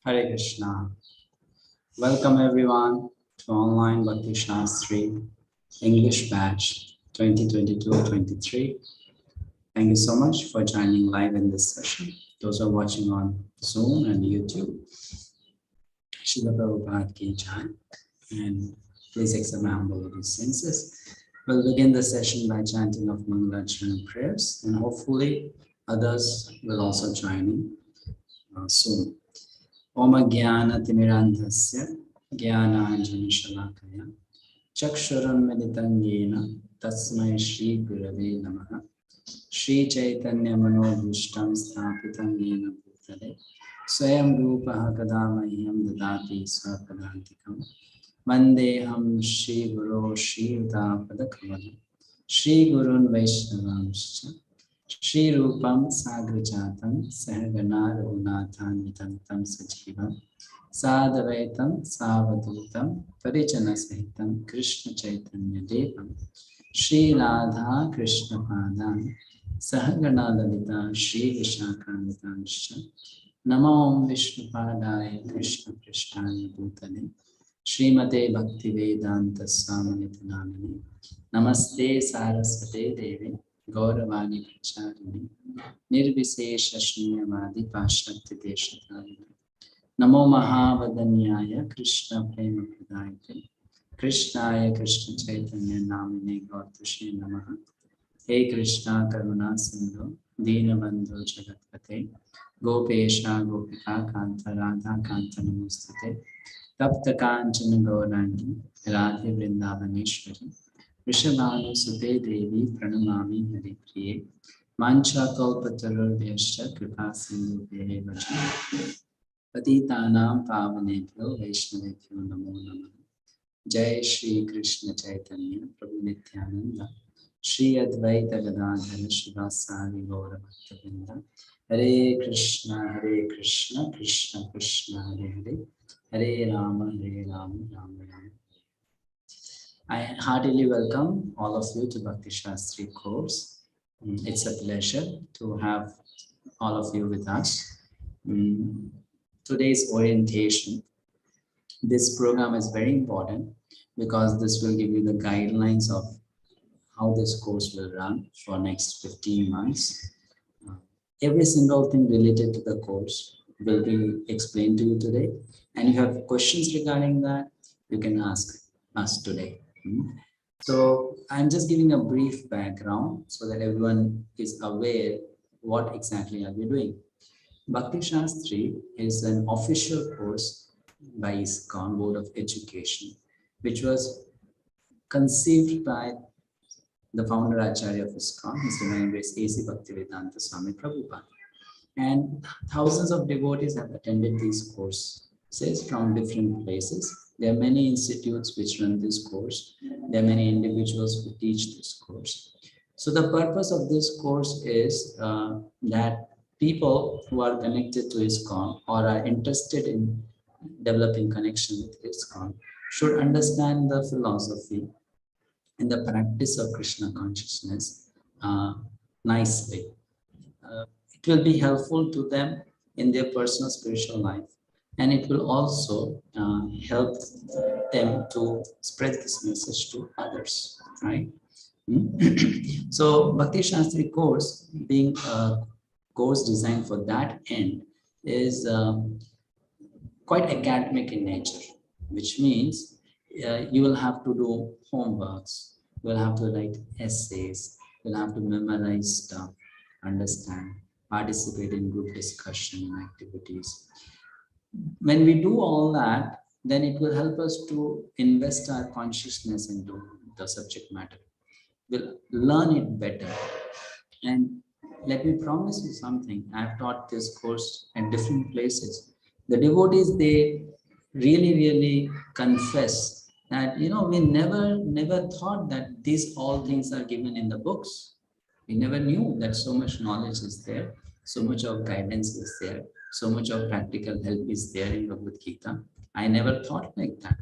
Hare Krishna. Welcome everyone to online Bhakti-sastri English batch 2022-23. Thank you so much for joining live in this session. Those who are watching on Zoom and YouTube, Srila Prabhupada ki jai, and please accept my humble obeisances. We'll begin the session by chanting of Mangala prayers, and hopefully others will also join in soon. Om Jnana-timirandhasya Jnana-anjana-shalakaya Chakshuram-militam yena Tasmai Shri-gurave namaha Shri Chaitanya-manobhishtam sthapitam yena bhutale Swayam Rupaha kadamahyam dadati swapadantikam Vandeham Shri-guru Shri-uta-padakamalam Shri-gurun Vaishnavamscha Shri Rupam Sagrajatam Sahagana Raghunathan Vitantam Sajivam Sadavaitam Savadutam Parijana Sahitam Krishna Chaitanya Devam Shri Radha Krishna Padam Sahagana Lalita Shri Vishakhanitanscha Namo Vishnu Padaya Krishna Krishnaya Bhutale Srimate Bhaktivedanta Swami Nitanamani Namaste Saraswate Devi Gauravani Pracharini Nirvisesha Shunyavadi Pashyatya Deshatayana Namo Mahavadanyaya Krishna Prema Pradayate Krishnaya Krishna Chaitanya Namine Gaurtushe Namaha He Krishna Karuna Sindhu Deenabandhu Jagatpate Gopesha Gopika Kanta Radha Kanta Namustate Tapta Kanchana Gaurangi Radhe Vrindavaneshwari Vrishabhanu Sute Devi Pranamami Hari Priye Mancha Kalpatarurvyascha Kripa Sindhu Bhagavatam Patitanam Pavanebhyo Vaishnavebhyo Namo Namaha Jai Shri Krishna Chaitanya Prabhu Nityananda Shri Advaita Gadadhara Shivasari Gaura Bhaktavinda Hare Krishna Krishna Krishna Hare Hare Hare Rama Rama Rama. I heartily welcome all of you to Bhakti-sastri course. It's a pleasure to have all of you with us. Today's orientation, this program is very important because this will give you the guidelines of how this course will run for next 15 months. Every single thing related to the course will be explained to you today. And if you have questions regarding that, you can ask us today. So I'm just giving a brief background so that everyone is aware what exactly are we doing. Bhakti-sastri is an official course by ISKCON Board of Education, which was conceived by the founder Acharya of ISKCON, His Divine Grace A.C. Bhaktivedanta Swami Prabhupada. And thousands of devotees have attended these courses from different places. There are many institutes which run this course. There are many individuals who teach this course. So the purpose of this course is that people who are connected to ISKCON or are interested in developing connection with ISKCON should understand the philosophy and the practice of Krishna consciousness nicely. It will be helpful to them in their personal spiritual life. And it will also help them to spread this message to others, right? So Bhakti-sastri course, being a course designed for that end, is quite academic in nature, which means you will have to do homeworks, you will have to write essays, you will have to memorize stuff, understand, participate in group discussion and activities. When we do all that, then it will help us to invest our consciousness into the subject matter. We'll learn it better. And let me promise you something. I've taught this course at different places. The devotees, they really confess that, we never thought that these all things are given in the books. We never knew that so much knowledge is there, so much of guidance is there. So much of practical help is there in Bhagavad-gita. I never thought like that.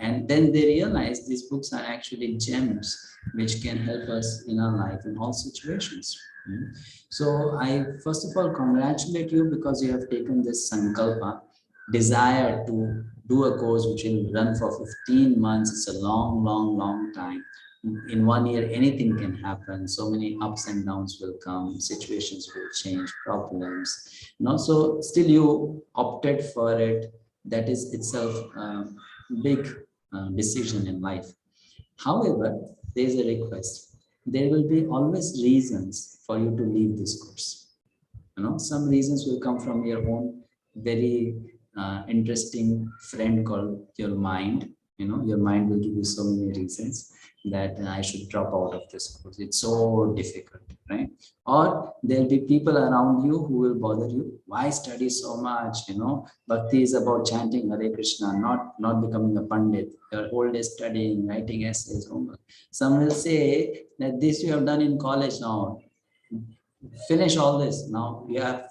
And then they realize these books are actually gems which can help us in our life in all situations. So I first of all congratulate you because you have taken this sankalpa desire to do a course which will run for 15 months. It's a long time. In 1 year, anything can happen. So many ups and downs will come, situations will change, problems. So still you opted for it. That is itself a big decision in life. However, there is a request. There will be always reasons for you to leave this course. Some reasons will come from your own very interesting friend called your mind. Your mind will give you so many reasons that I should drop out of this course. It's so difficult, right? Or there'll be people around you who will bother you. Why study so much? Bhakti is about chanting Hare Krishna, not becoming a pandit. Your whole day studying, writing essays, homework. Some will say that this you have done in college now. Finish all this. Now you have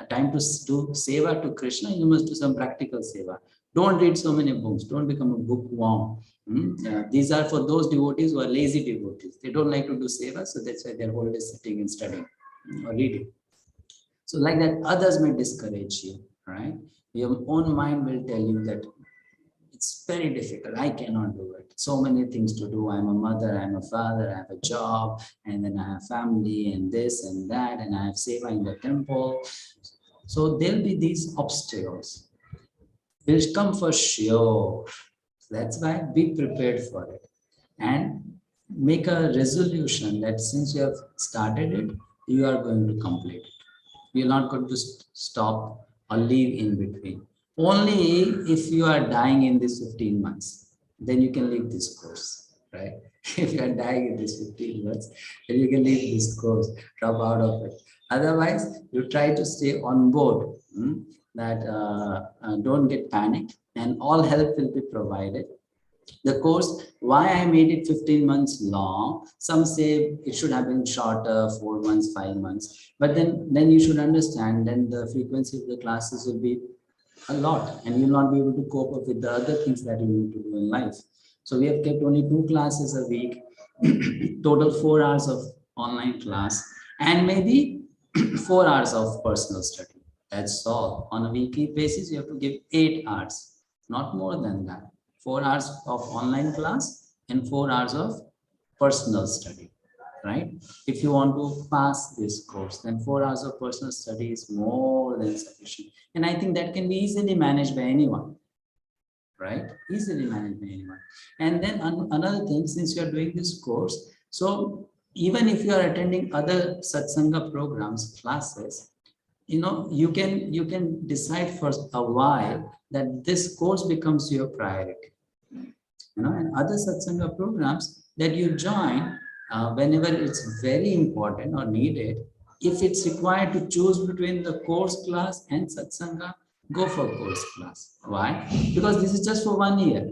time to do seva to Krishna. You must do some practical seva. Don't read so many books. Don't become a bookworm. These are for those devotees who are lazy devotees. They don't like to do seva, so that's why they're always sitting and studying or reading. So like that, others may discourage you, right? Your own mind will tell you that it's very difficult. I cannot do it. So many things to do. I'm a mother, I'm a father, I have a job, and then I have family and this and that, and I have seva in the temple. So there'll be these obstacles. Will come for sure. That's why be prepared for it and make a resolution that since you have started it, you are going to complete it. You're not going to stop or leave in between. Only if you are dying in this 15 months, then you can leave this course, right? If you are dying in this 15 months, then you can leave this course, drop out of it. Otherwise, you try to stay on board, that don't get panicked, and all help will be provided. The course, why I made it 15 months long, some say it should have been shorter, 4 months, 5 months. But then you should understand, then the frequency of the classes will be a lot, and you'll not be able to cope up with the other things that you need to do in life. So we have kept only 2 classes a week, total 4 hours of online class, and maybe 4 hours of personal study. That's all. On a weekly basis, you have to give 8 hours, not more than that. 4 hours of online class and 4 hours of personal study, right? If you want to pass this course, then 4 hours of personal study is more than sufficient. And I think that can be easily managed by anyone, right? Easily managed by anyone. And then another thing, since you are doing this course, so even if you are attending other satsanga programs, classes, you can decide for a while that this course becomes your priority. And other satsanga programs that you join whenever it's very important or needed, if it's required to choose between the course class and satsanga, go for course class. Why? Because this is just for 1 year.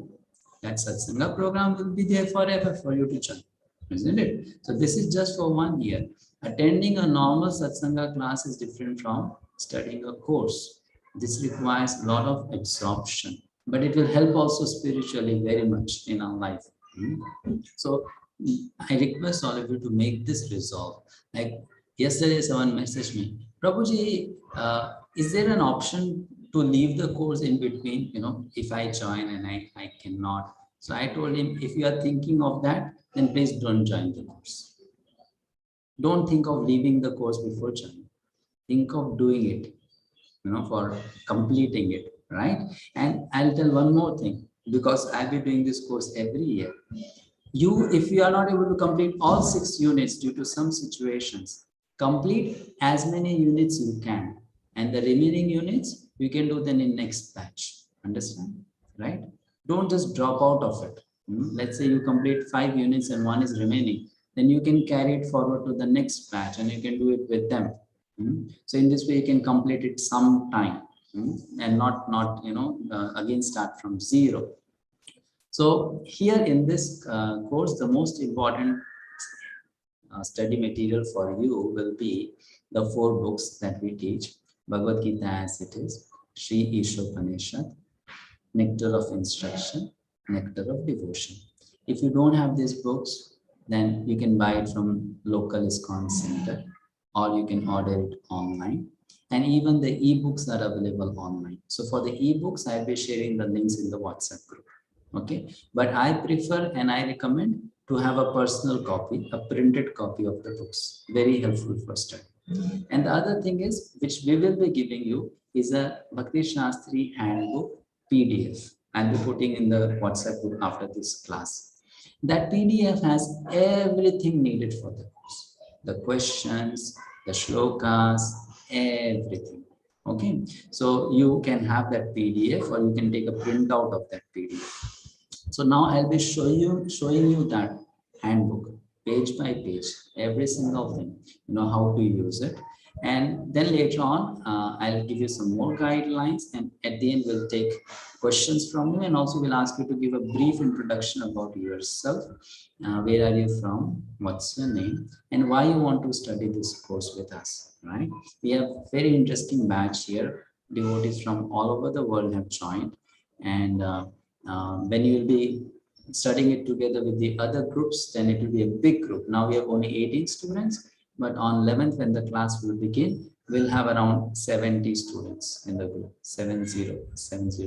That satsanga program will be there forever for you to join, isn't it? So this is just for 1 year. Attending a normal satsanga class is different from studying a course. This requires a lot of absorption, but it will help also spiritually very much in our life. So I request all of you to make this resolve. Like yesterday, someone messaged me, Prabhuji, is there an option to leave the course in between? If I join and I cannot. So I told him, if you are thinking of that, then please don't join the course. Don't think of leaving the course before joining. Think of doing it, for completing it, right? And I'll tell one more thing, because I'll be doing this course every year. If you are not able to complete all 6 units due to some situations, complete as many units you can, and the remaining units you can do then in next batch. Understand, right? Don't just drop out of it. Let's say you complete 5 units and 1 is remaining, then you can carry it forward to the next batch and you can do it with them. So in this way you can complete it sometime, and not again start from zero. So here in this course, the most important study material for you will be the 4 books that we teach: Bhagavad-gita As It Is, Ishopanishad, Nectar of Instruction, Nectar of Devotion. If you don't have these books, then you can buy it from local ISKCON center, or you can order it online. And even the ebooks are available online. So for the ebooks, I'll be sharing the links in the WhatsApp group. Okay, but I prefer and I recommend to have a personal copy, a printed copy of the books. Very helpful for study. And the other thing is, which we will be giving you, is a Bhakti-sastri handbook PDF. I'll be putting in the WhatsApp group after this class. That PDF has everything needed for the course. The questions, the shlokas, everything. Okay, so you can have that PDF or you can take a printout of that PDF. So now I'll be showing you that handbook page by page, every single thing, how to use it. And then later on, I'll give you some more guidelines, and at the end we'll take questions from you, and also we'll ask you to give a brief introduction about yourself. Where are you from? What's your name? And why you want to study this course with us, right? We have very interesting batch here. Devotees from all over the world have joined, and when you will be studying it together with the other groups, then it will be a big group. Now we have only 18 students, but on 11th when the class will begin, we'll have around 70 students in the group, 70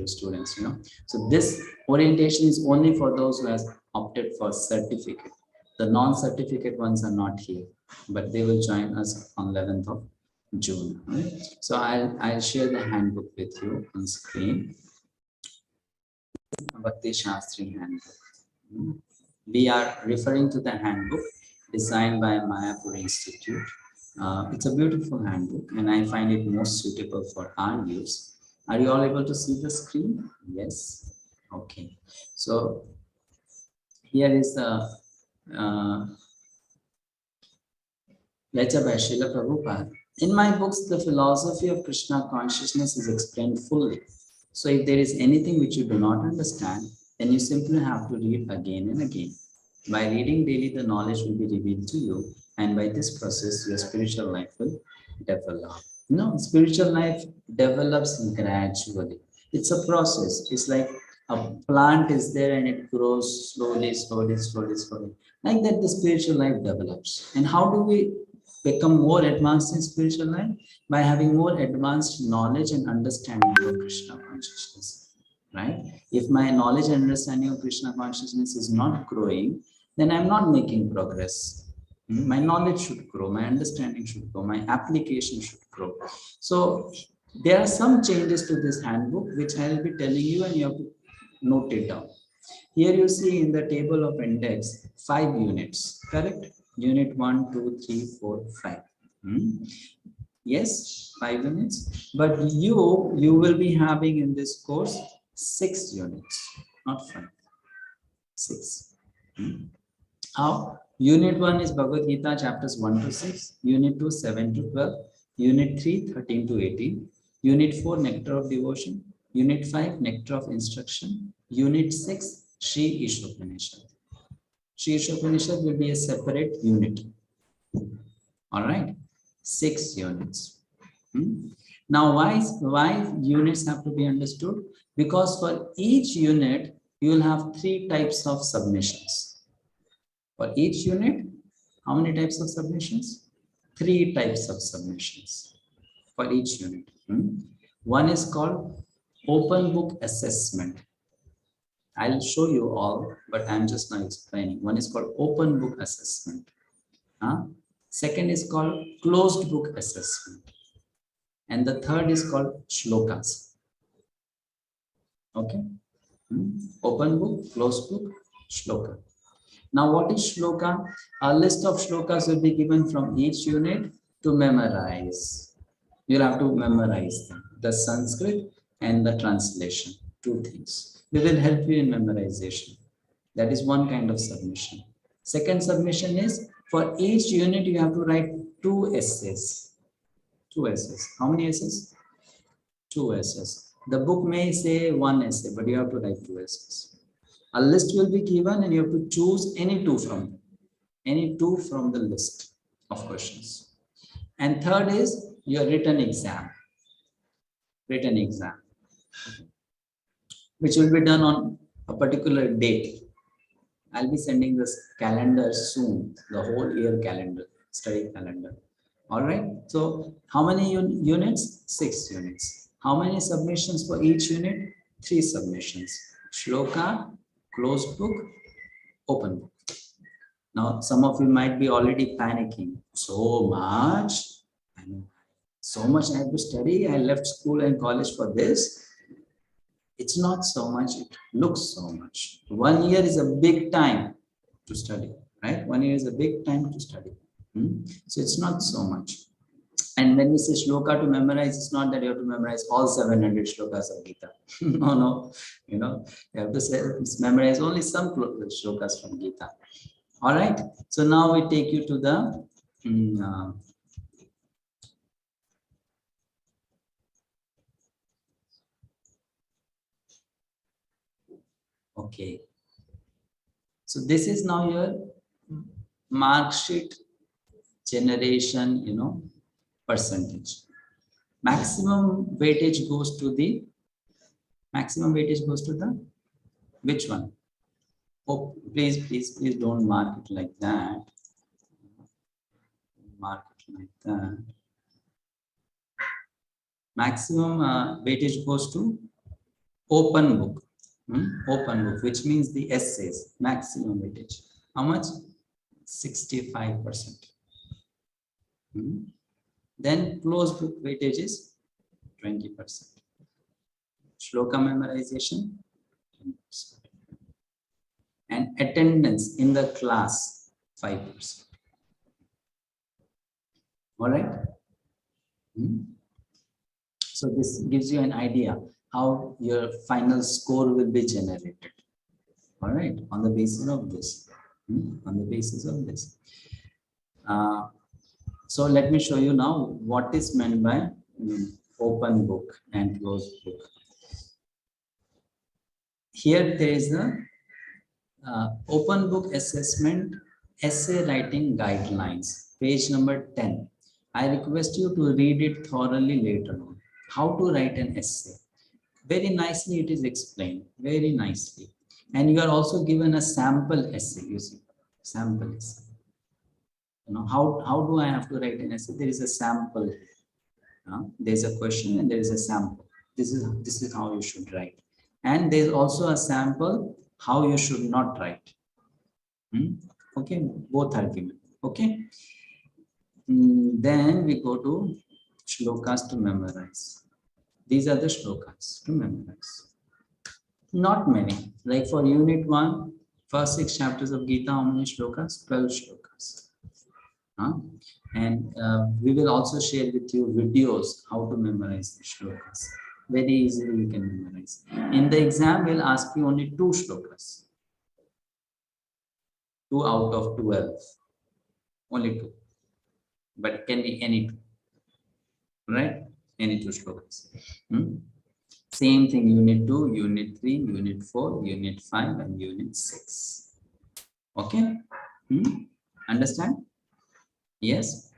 students, So this orientation is only for those who has opted for certificate. The non-certificate ones are not here, but they will join us on 11th of June. Right? So I'll share the handbook with you on screen. Bhakti-sastri handbook. We are referring to the handbook designed by Mayapur Institute. It's a beautiful handbook, and I find it most suitable for our use. Are you all able to see the screen? Yes. Okay. So here is the letter by Srila Prabhupada. In my books, the philosophy of Krishna consciousness is explained fully. So if there is anything which you do not understand, then you simply have to read again and again. By reading daily, the knowledge will be revealed to you, and by this process, your spiritual life will develop. Spiritual life develops gradually. It's a process. It's like a plant is there and it grows slowly. Like that, the spiritual life develops. And how do we become more advanced in spiritual life? By having more advanced knowledge and understanding of Krishna consciousness, right? If my knowledge and understanding of Krishna consciousness is not growing, then I'm not making progress. My knowledge should grow, my understanding should grow, my application should grow. So there are some changes to this handbook which I will be telling you, and you have to note it down. Here you see in the table of index 5 units, correct? Unit 1, 2, 3, 4, 5. Yes, 5 units. But you will be having in this course 6 units, not 5. 6. How? Unit 1 is Bhagavad-gita chapters 1 to 6. Unit 2, 7 to 12. Unit 3, 13 to 18. Unit 4, Nectar of Devotion. Unit 5, Nectar of Instruction. Unit 6, Ishopanishad. Ishopanishad will be a separate unit. All right, 6 units. Now, why units have to be understood? Because for each unit, you will have 3 types of submissions. For each unit, how many types of submissions? 3 types of submissions for each unit. One is called open book assessment. I'll show you all, but I'm just now explaining. One is called open book assessment. Second is called closed book assessment. And the third is called shlokas. Okay. Open book, closed book, shloka. Now, what is shloka? A list of shlokas will be given from each unit to memorize. You'll have to memorize them, the Sanskrit and the translation, 2 things. We will help you in memorization. That is one kind of submission. Second submission is, for each unit, you have to write 2 essays. 2 essays. How many essays? 2 essays. The book may say 1 essay, but you have to write 2 essays. A list will be given and you have to choose any 2 from them. Any 2 from the list of questions. And third is your written exam. Written exam, which will be done on a particular date. I'll be sending this calendar soon, the whole year calendar, study calendar. All right. So how many units? 6 units. How many submissions for each unit? 3 submissions. Shloka, closed book, open book. Now, some of you might be already panicking. So much? I know. So much I have to study. I left school and college for this. It's not so much. It looks so much. 1 year is a big time to study, right? 1 year is a big time to study. So it's not so much. And when we say shloka to memorize, it's not that you have to memorize all 700 shlokas of Gita. No. You have to say, memorize only some shlokas from Gita. All right. So now we take you to the okay. So this is now your mark sheet generation, percentage. Maximum weightage goes to the which one? Oh, please don't mark it like that. Mark it like that. Maximum weightage goes to open book. Open book, which means the essays, maximum weightage. How much? 65%. Then closed book weightage is 20%. Shloka memorization, 10%. And attendance in the class, 5%. All right. So this gives you an idea how your final score will be generated. All right, on the basis of this. So let me show you now what is meant by open book and closed book. Here there is the open book assessment essay writing guidelines, page number 10. I request you to read it thoroughly later on. How to write an essay. Very nicely it is explained, very nicely. And you are also given a sample essay, you see, sample essay. How do I have to write an essay? There is a sample. There is a question and there is a sample. This is how you should write. And there is also a sample how you should not write. Okay, both are given. Okay. Then we go to shlokas to memorize. These are the shlokas to memorize. Not many. Like for unit 1, first 6 chapters of Gita, how many shlokas? 12 shlokas. And we will also share with you videos how to memorize the shlokas. Very easily you can memorize. In the exam, we'll ask you only 2 shlokas. 2 out of 12. Only 2. But it can be any 2. Right? Any 2 shlokas. Same thing, unit 2, unit 3, unit 4, unit 5, and unit 6. Okay? Understand? Yes?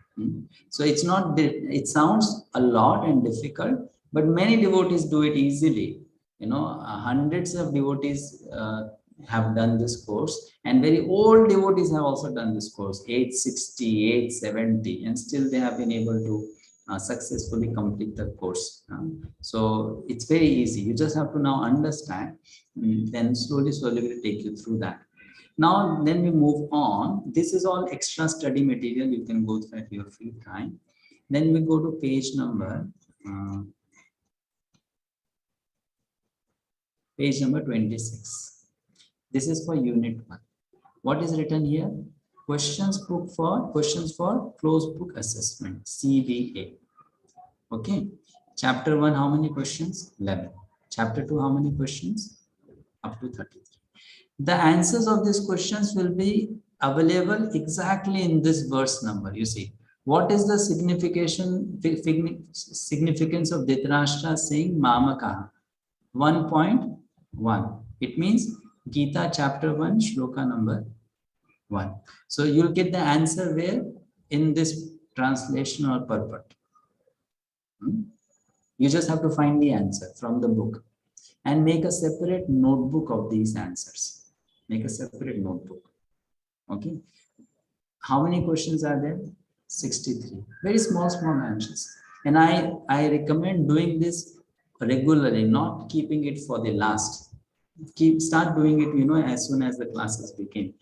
So it's not, it sounds a lot and difficult, but many devotees do it easily. Hundreds of devotees have done this course, and very old devotees have also done this course, 860, 870, and still they have been able to successfully complete the course. So it's very easy. You just have to now understand, then slowly we'll take you through that. Now, then we move on. This is all extra study material. You can go through at your free time. Then we go to page number 26. This is for unit 1. What is written here? Questions for closed book assessment, CBA. Okay. Chapter 1, how many questions? 11. Chapter 2, how many questions? Up to 33. The answers of these questions will be available exactly in this verse number. You see, what is the significance of Dhritarashtra saying Mamakaha? 1.1. It means Gita chapter 1, shloka number 1. So you'll get the answer where? In this translation or purport. You just have to find the answer from the book and make a separate notebook of these answers. Make a separate notebook. Okay. How many questions are there? 63. Very small answers. And I recommend doing this regularly, not keeping it for the last. Start doing it, as soon as the classes begin.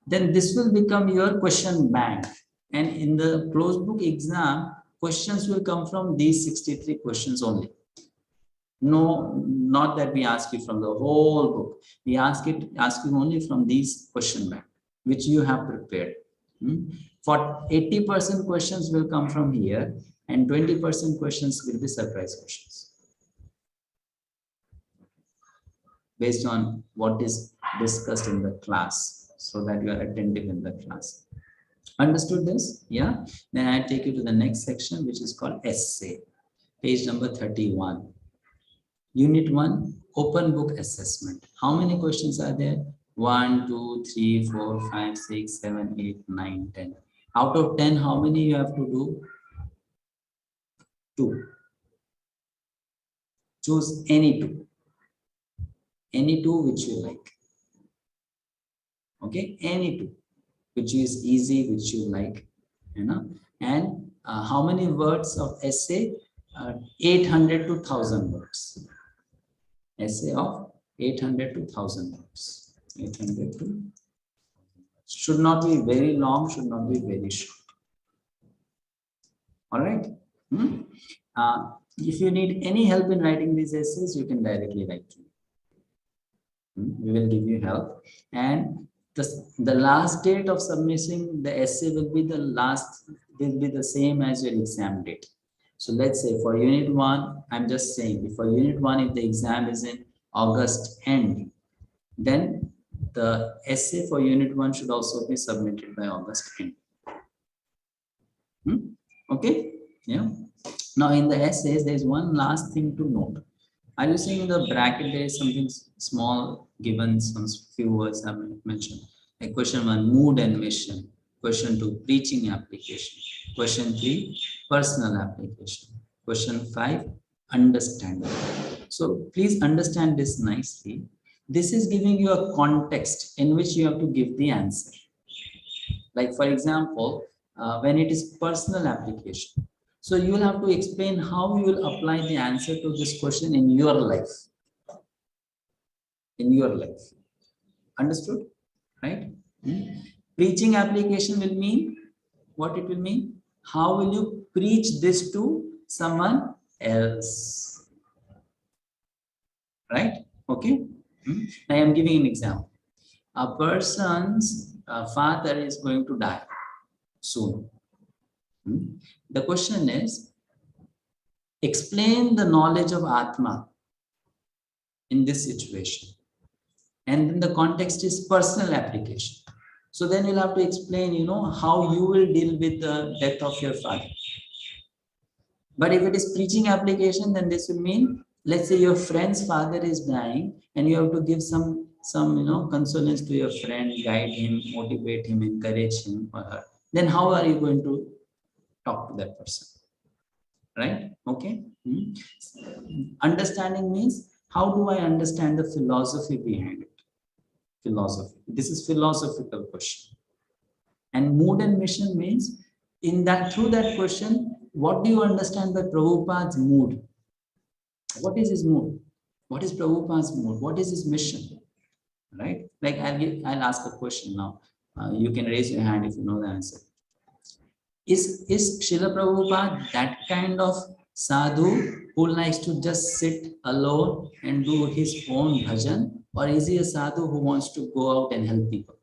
Then this will become your question bank. And in the closed book exam, questions will come from these 63 questions only. No, not that we ask you from the whole book. We ask you only from these question bank, which you have prepared. For 80% questions will come from here, and 20% questions will be surprise questions, based on what is discussed in the class, so that you are attentive in the class. Understood this? Yeah. Then I take you to the next section, which is called essay, page number 31. Unit 1, open book assessment. How many questions are there? 1, 2, 3, 4, 5, 6, 7, 8, 9, 10. Out of 10, how many you have to do? 2. Choose any 2. Any 2 which you like. Okay, any 2 which is easy, which you like, And how many words of essay? 800 to 1000 words. Essay of 800 to 1000 words. 800 to, should not be very long, should not be very short. All right. If you need any help in writing these essays, you can directly write to me. We will give you help. And the last date of submitting the essay will be the same as your exam date. So let's say for unit 1, I'm just saying, for unit 1, if the exam is in August end, then the essay for unit 1 should also be submitted by August end. Okay? Yeah. Now in the essays, there is one last thing to note. Are you seeing in the bracket there is something small given, some few words I mentioned? Like question 1, mood and mission. Question 2, preaching application. Question 3, personal application. Question 5, understanding. So please understand this nicely. This is giving you a context in which you have to give the answer. Like for example, when it is personal application, so you will have to explain how you will apply the answer to this question in your life. In your life. Understood? Right? Preaching application will mean, what it will mean? How will you preach this to someone else? Right? Okay? I am giving an example. A person's father is going to die soon. The question is, explain the knowledge of Atma in this situation. And then the context is personal application. So then you'll have to explain, how you will deal with the death of your father. But if it is preaching application, then this will mean, let's say your friend's father is dying and you have to give some consolence to your friend, guide him, motivate him, encourage him or her. Then how are you going to talk to that person? Right? Okay. Understanding means, how do I understand the philosophy behind it? Philosophy. This is philosophical question. And mood and mission means, through that question, what do you understand by Prabhupada's mood? What is his mood? What is Prabhupada's mood? What is his mission? Right? Like I'll ask a question now. You can raise your hand if you know the answer. Is Srila Prabhupada that kind of sadhu who likes to just sit alone and do his own bhajan? Or is he a sadhu who wants to go out and help people?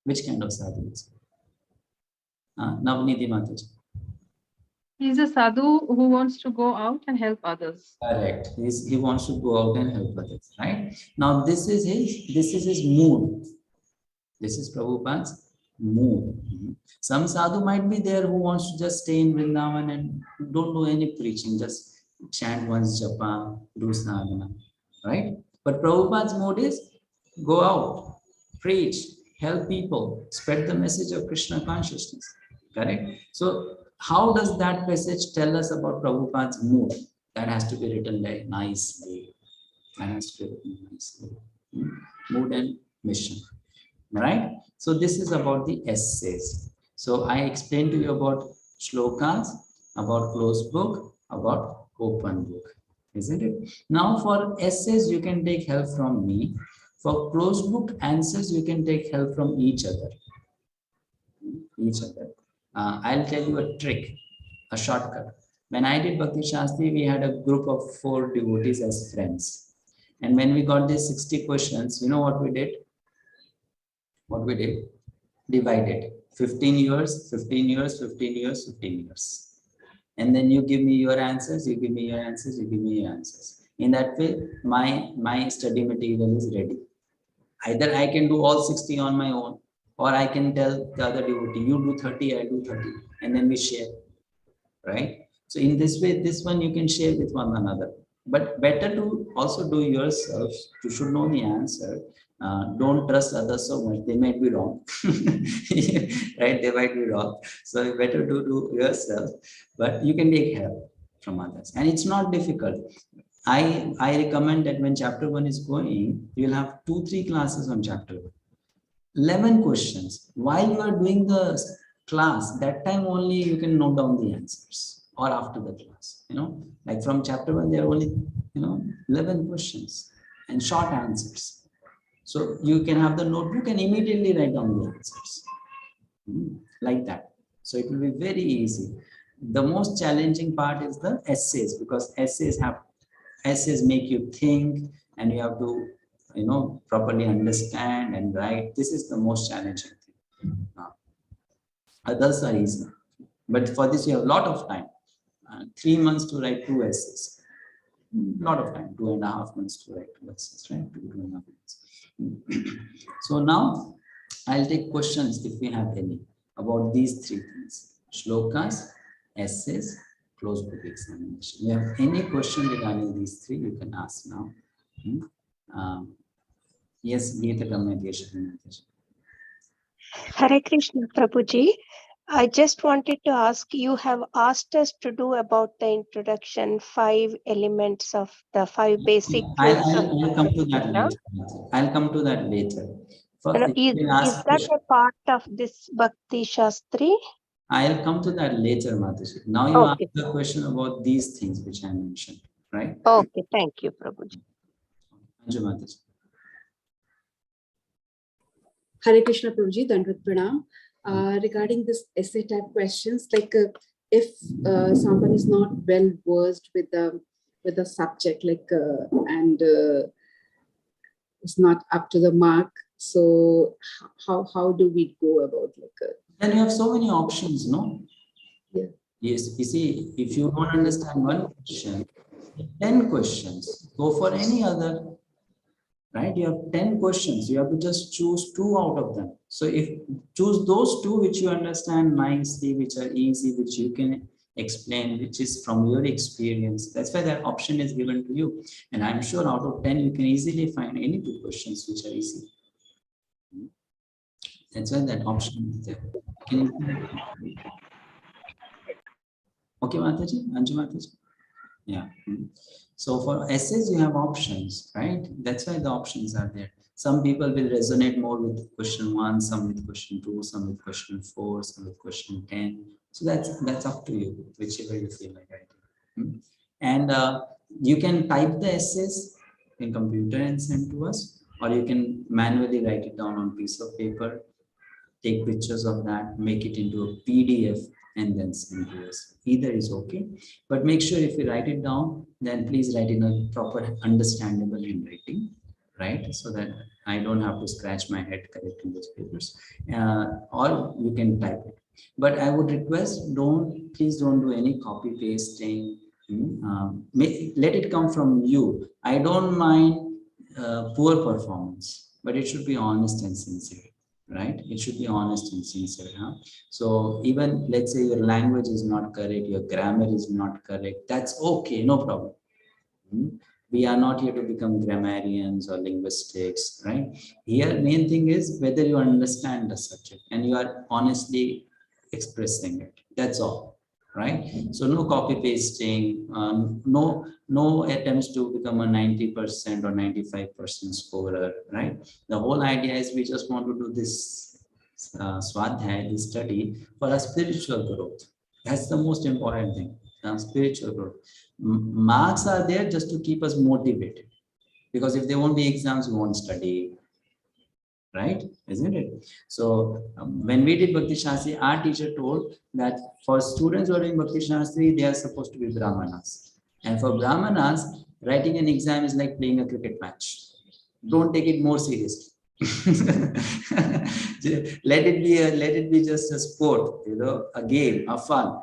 Which kind of sadhu is he? Navniti Mataji. He's a sadhu who wants to go out and help others. Correct. He wants to go out and help others, right? Now this is his mood. This is Prabhupada's mood. Some sadhu might be there who wants to just stay in Vrindavan and don't do any preaching, just chant one's japa, do sadhana, right? But Prabhupada's mood is go out, preach, help people, spread the message of Krishna consciousness. Correct? So how does that message tell us about Prabhupada's mood? That has to be written very nicely. That has to be written nicely. Mood and mission. Right? So this is about the essays. So I explained to you about shlokas, about closed book, about open book, isn't it? Now for essays, you can take help from me. For closed book answers, you can take help from each other. I'll tell you a trick, a shortcut. When I did Bhakti-sastri, we had a group of 4 devotees as friends. And when we got these 60 questions, you know what we did? Divided. 15 years, 15 years, 15 years, 15 years. And then you give me your answers, you give me your answers, you give me your answers. In that way, my study material is ready. Either I can do all 60 on my own, or I can tell the other devotee, you do 30, I do 30, and then we share, right? So in this way, this one you can share with one another. But better to also do yourself. You should know the answer. Don't trust others so much. They might be wrong, right? They might be wrong. So better to do yourself, but you can take help from others. And it's not difficult. I recommend that when chapter 1 is going, you'll have 2-3 classes on chapter 1. 11 questions. While you are doing the class, that time only you can note down the answers, or after the class, like from chapter 1, there are only, 11 questions and short answers. So you can have the notebook and immediately write down the answers like that. So it will be very easy. The most challenging part is the essays, because essays make you think, and you have to, properly understand and write. This is the most challenging thing. Others are easy, but for this you have a lot of time. 3 months to write 2 essays. Lot of time. 2.5 months to write 2 essays, right? 2.5 months. So now I'll take questions if we have any about these 3 things: shlokas, essays, closed book examination. You have any question regarding these 3, you can ask now. Yes, Geeta Communication. Hare Krishna, Prabhuji. I just wanted to ask, you have asked us to do about the introduction, 5 elements of the 5 basic truths. I'll come to that later. I'll come to that later. Is that a part of this Bhakti-sastri? I'll come to that later, Madhusudana. Now you ask the question about these things which I mentioned, right? Okay, thank you, Prabhuji. Anju Madhusudana. Hare Krishna, Prabhuji, Dandvat Pranam. Regarding this essay type questions, like if someone is not well versed with the subject, like and is not up to the mark, so how do we go about Then you have so many options, no? Yeah. Yes, you see, if you don't understand one question, 10 questions. Go for any other. Right? You have 10 questions. You have to just choose 2 out of them. So if choose those 2 which you understand nicely, which are easy, which you can explain, which is from your experience. That's why that option is given to you. And I'm sure out of 10, you can easily find any 2 questions which are easy. That's why that option is there. Okay, Mataji? Anju Mataji? Yeah. So for essays, you have options, right? That's why the options are there. Some people will resonate more with question 1, some with question 2, some with question 4, some with question 10. So that's up to you, whichever you feel like writing. And you can type the essays in computer and send to us, or you can manually write it down on a piece of paper, take pictures of that, make it into a PDF, and then send to us. Either is okay, but make sure if you write it down, then please write in a proper, understandable handwriting, right? So that I don't have to scratch my head correcting those papers, or you can type it. But I would request, please don't do any copy pasting. Let it come from you. I don't mind poor performance, but it should be honest and sincere. Right? It should be honest and sincere. So even let's say your language is not correct, your grammar is not correct, that's okay, no problem. We are not here to become grammarians or linguistics, right? Here, main thing is whether you understand the subject and you are honestly expressing it. That's all, right? So no copy pasting, no attempts to become a 90% or 95% scorer, right? The whole idea is we just want to do this Swadhyay, the study for a spiritual growth. That's the most important thing, spiritual growth. Marks are there just to keep us motivated. Because if there won't be exams, we won't study. Right? Isn't it? So when we did Bhakti-sastri, our teacher told that for students who are doing Bhakti-sastri, they are supposed to be Brahmanas. And for Brahmanas, writing an exam is like playing a cricket match. Don't take it more seriously. let it be just a sport, a game, a fun.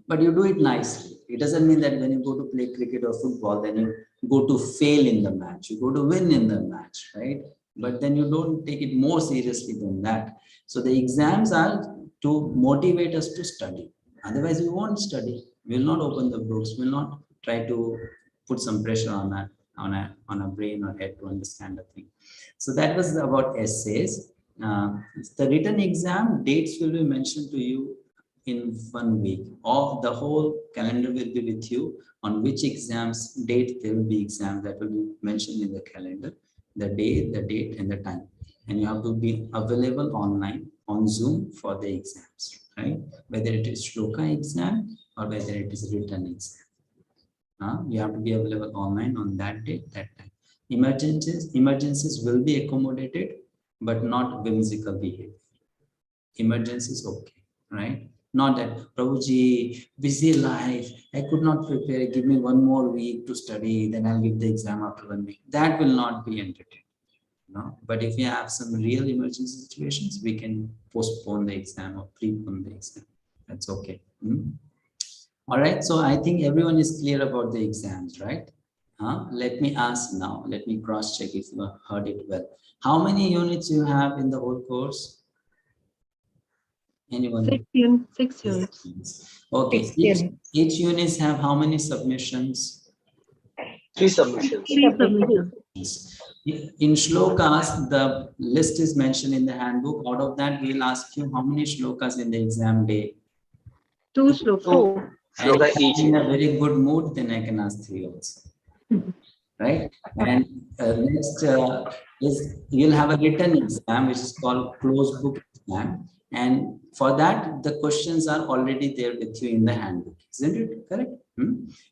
But you do it nicely. It doesn't mean that when you go to play cricket or football, then you go to fail in the match. You go to win in the match, right? But then you don't take it more seriously than that. So the exams are to motivate us to study. Otherwise, we won't study. We will not open the books. We will not try to put some pressure on a brain or head to understand the thing. So that was about essays. The written exam dates will be mentioned to you in 1 week. The whole calendar will be with you on which exams date there will be exams that will be mentioned in the calendar. The day, the date, and the time. And you have to be available online on Zoom for the exams, right? Whether it is Shloka exam or whether it is written exam. You have to be available online on that date, that time. Emergencies will be accommodated, but not whimsical behavior. Emergencies, okay, right? Not that, Prabhuji, busy life, I could not prepare, give me 1 more week to study, then I'll give the exam after 1 week. That will not be entertained. No? But if we have some real emergency situations, we can postpone the exam or prepone the exam. That's okay. All right, so I think everyone is clear about the exams, right? Let me ask now, let me cross check if you heard it well. How many units you have in the whole course? Anyone? 6 units. Okay, each units have how many submissions? 3 submissions. 3 submissions. In shlokas, the list is mentioned in the handbook. Out of that, we'll ask you how many shlokas in the exam day. 2 shlokas. Shloka each. In a very good mood, then I can ask 3 also. Right? And next is you'll have a written exam, which is called closed book exam. And for that, the questions are already there with you in the handbook. Isn't it correct?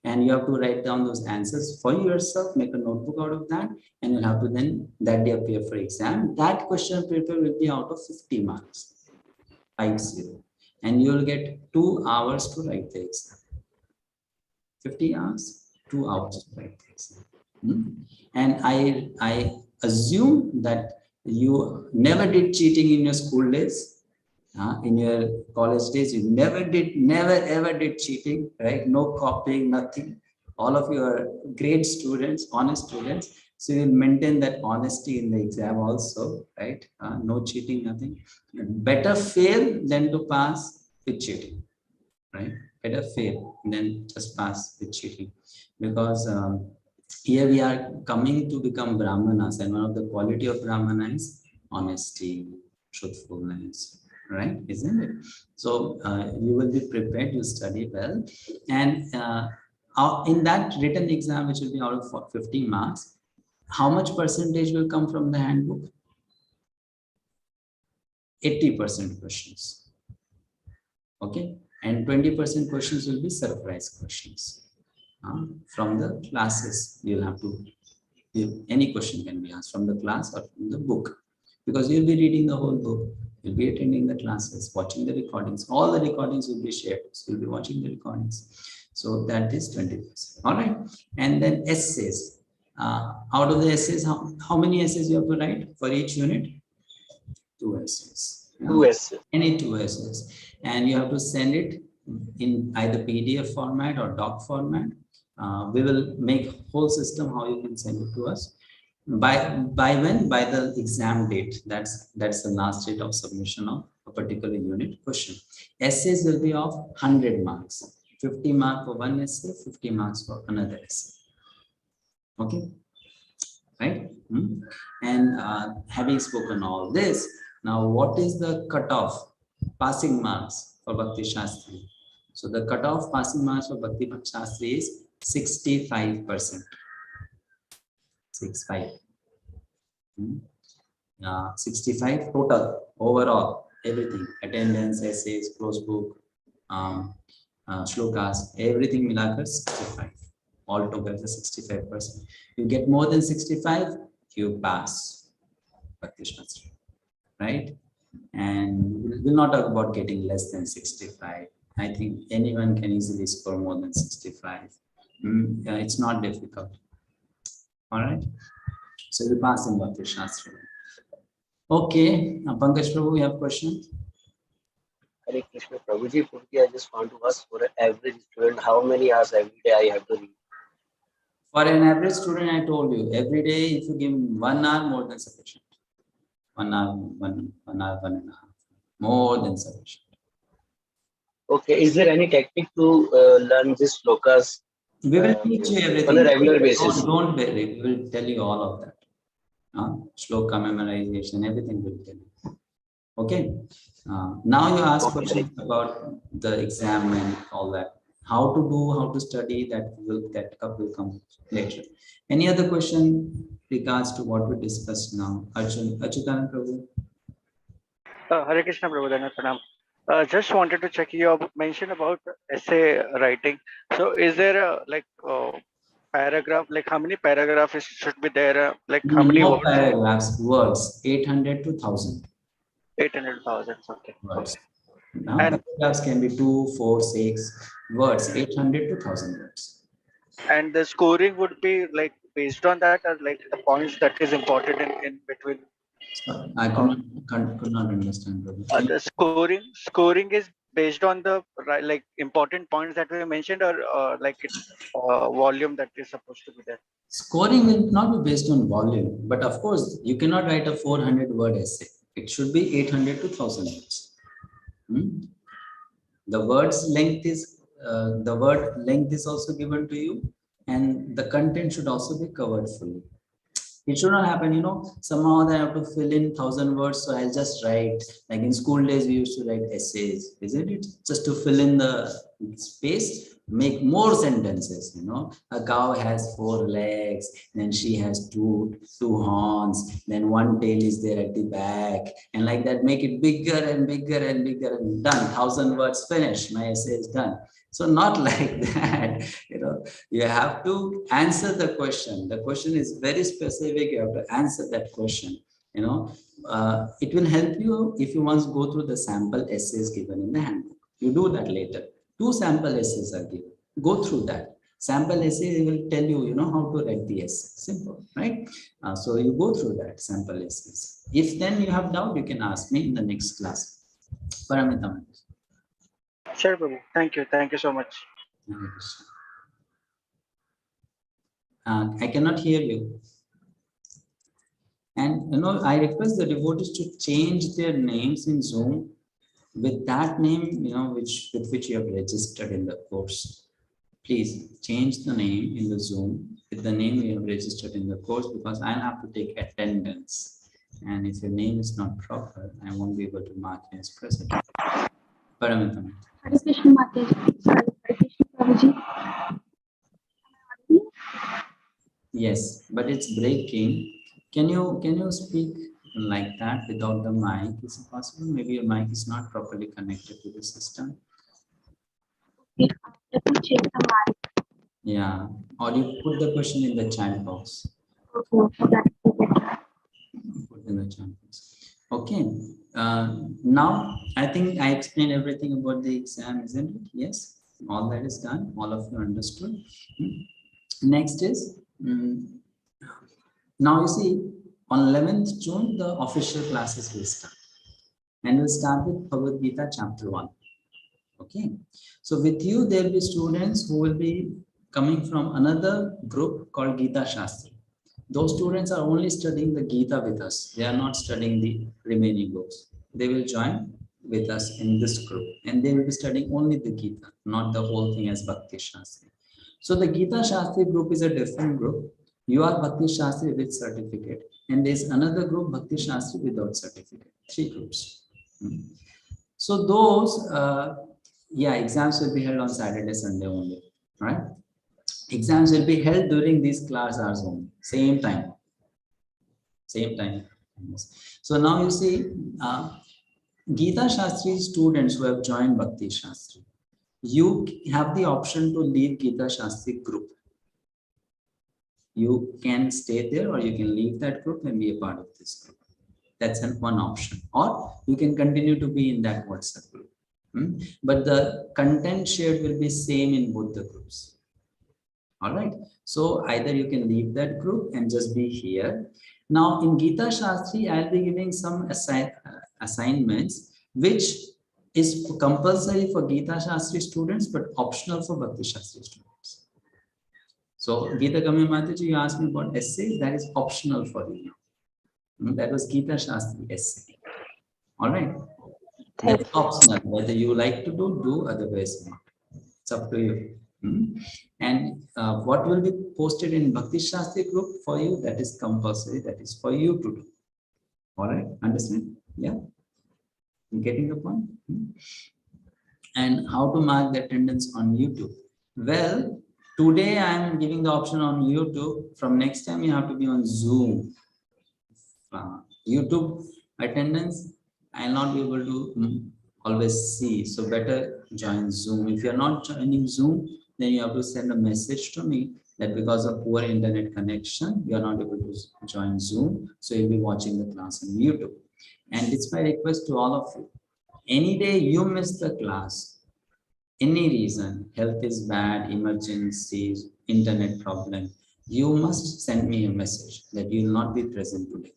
And you have to write down those answers for yourself, make a notebook out of that, and you'll have to then that day appear for exam. That question paper will be out of 50 marks, 50. And you'll get 2 hours to write the exam. 50 hours, 2 hours to write the exam. And I assume that you never did cheating in your school days. In your college days, you never ever did cheating, right? No copying, nothing. All of you are great students, honest students. So you'll maintain that honesty in the exam also, right? No cheating, nothing. Better fail than to pass with cheating, right? Better fail than just pass with cheating. Because here we are coming to become Brahmanas, and one of the quality of Brahmana is honesty, truthfulness. Right, isn't it? So you will be prepared, you study well, and in that written exam, which will be out of 50 marks, how much percentage will come from the handbook? 80% questions. Okay, and 20% questions will be surprise questions from the classes. You'll have to any question can be asked from the class or from the book, because you'll be reading the whole book. You'll be attending the classes, watching the recordings. All the recordings will be shared. So you'll be watching the recordings. So that is 20%. All right. And then essays. Out of the essays, how many essays you have to write for each unit? 2 essays. 2 essays. Any 2 essays. And you have to send it in either PDF format or doc format. We will make whole system how you can send it to us. By when? By the exam date. That's the last date of submission of a particular unit question. Essays will be of 100 marks. 50 marks for one essay, 50 marks for another essay. Okay, right? And having spoken all this, now what is the cutoff passing marks for Bhakti-sastri? So the cutoff passing marks for Bhakti-sastri is 65%. 65. 65 total, overall, everything, attendance, essays, close book, shlokas, everything milakar 65. Altogether 65%. You get more than 65, you pass Bhakti-sastri, right? And we'll not talk about getting less than 65. I think anyone can easily score more than 65. It's not difficult. All right. So you pass in Bhakti-sastri. Okay, Pankaj Prabhu, you have questions? Hare Krishna Prabhuji, I just want to ask for an average student, how many hours every day I have to read? For an average student, I told you, every day if you give 1 hour, more than sufficient. 1 hour, 1 hour, 1.5 hours, more than sufficient. Okay, is there any technique to learn these shlokas? We will teach you everything on a regular basis. Don't worry, we will tell you all of that. Shloka memorization, everything will tell you. Okay. Now you ask questions about the exam and all that. How to do, how to study, that will come later. Any other question regards to what we discussed now? Achyutanand Prabhu. Hare Krishna Prabhu. Just wanted to check, you mentioned about essay writing. So is there a paragraph, like how many paragraphs should be there? Like how many words? Paragraphs, words, 800 to 1000. 800,000, okay. Words. Now paragraphs can be 2, 4, 6 words, 800 to 1000 words. And the scoring would be like based on that, or like the points that is important in between? Sorry, I could not understand. The scoring is based on the like important points that we mentioned, or like volume that is supposed to be there. Scoring will not be based on volume, but of course you cannot write a 400-word essay. It should be 800 to 1000 words. The word's length is the word length is also given to you, and the content should also be covered fully. It should not happen, somehow I have to fill in 1000 words, so I'll just write, like in school days we used to write essays, isn't it? Just to fill in the space, make more sentences, a cow has 4 legs, then she has two horns, then one tail is there at the back, and like that, make it bigger and bigger and bigger, and done, 1000 words finished, my essay is done. So not like that, you have to answer the question. The question is very specific. You have to answer that question. It will help you if you once go through the sample essays given in the handbook. You do that later. 2 sample essays are given. Go through that. Sample essay will tell you, how to write the essay. Simple, right? So you go through that sample essays. If then you have doubt, you can ask me in the next class. Paramita. Sure, Prabhu. Thank you. Thank you so much. I cannot hear you. And I request the devotees to change their names in Zoom with that name, with which you have registered in the course. Please change the name in the Zoom with the name you have registered in the course, because I'll have to take attendance. And if your name is not proper, I won't be able to mark you as present. Paramita. Hare Krishna Mataji. Hare Krishna Prabhuji. Yes, but it's breaking. Can you speak like that without the mic? Is it possible? Maybe your mic is not properly connected to the system. Let me check the mic. Yeah, or you put the question in the chat box. Okay, Put in the chat box. Okay. Now I think I explained everything about the exam, isn't it? Yes, all that is done. All of you understood. Next is now you see on 11th June the official classes will start, and we'll start with Bhagavad-gita chapter 1. Okay, so with you there will be students who will be coming from another group called 𝗕𝗓. Those students are only studying the Gita with us. They are not studying the remaining books. They will join with us in this group, and they will be studying only the Gita, not the whole thing as Bhakti-sastri. So the Gita-sastri group is a different group. You are Bhakti-sastri with certificate, and there is another group Bhakti-sastri without certificate. 3 groups. So those, exams will be held on Saturday, Sunday only, right? Exams will be held during these class hours only. Same time. So now you see, 𝗕𝗓𝗃 students who have joined Bhakti-sastri, you have the option to leave 𝗕𝗓𝗃 group. You can stay there or you can leave that group and be a part of this group. That's one option. Or you can continue to be in that WhatsApp group. But the content shared will be same in both the groups. All right. So either you can leave that group and just be here. Now in 𝗕𝗓𝗃, I'll be giving some assignments, which is compulsory for 𝗕𝗓𝗃 students, but optional for Bhakti-sastri students. So Geeta Kamya Mataji, you asked me about essay, that is optional for you. That was 𝗕𝗓𝗃 essay. All right. That is optional. Whether you like to do, otherwise not. It's up to you. And what will be posted in Bhakti-sastri group for you, that is compulsory, that is for you to do. All right, understand? Yeah, you getting the point? And how to mark the attendance on YouTube? Well, today I am giving the option on YouTube. From next time you have to be on Zoom. YouTube attendance, I will not be able to always see, so better join Zoom. If you are not joining Zoom, then you have to send a message to me that because of poor internet connection, you are not able to join Zoom. So you'll be watching the class on YouTube. And it's my request to all of you. Any day you miss the class, any reason, health is bad, emergencies, internet problem, you must send me a message that you will not be present today.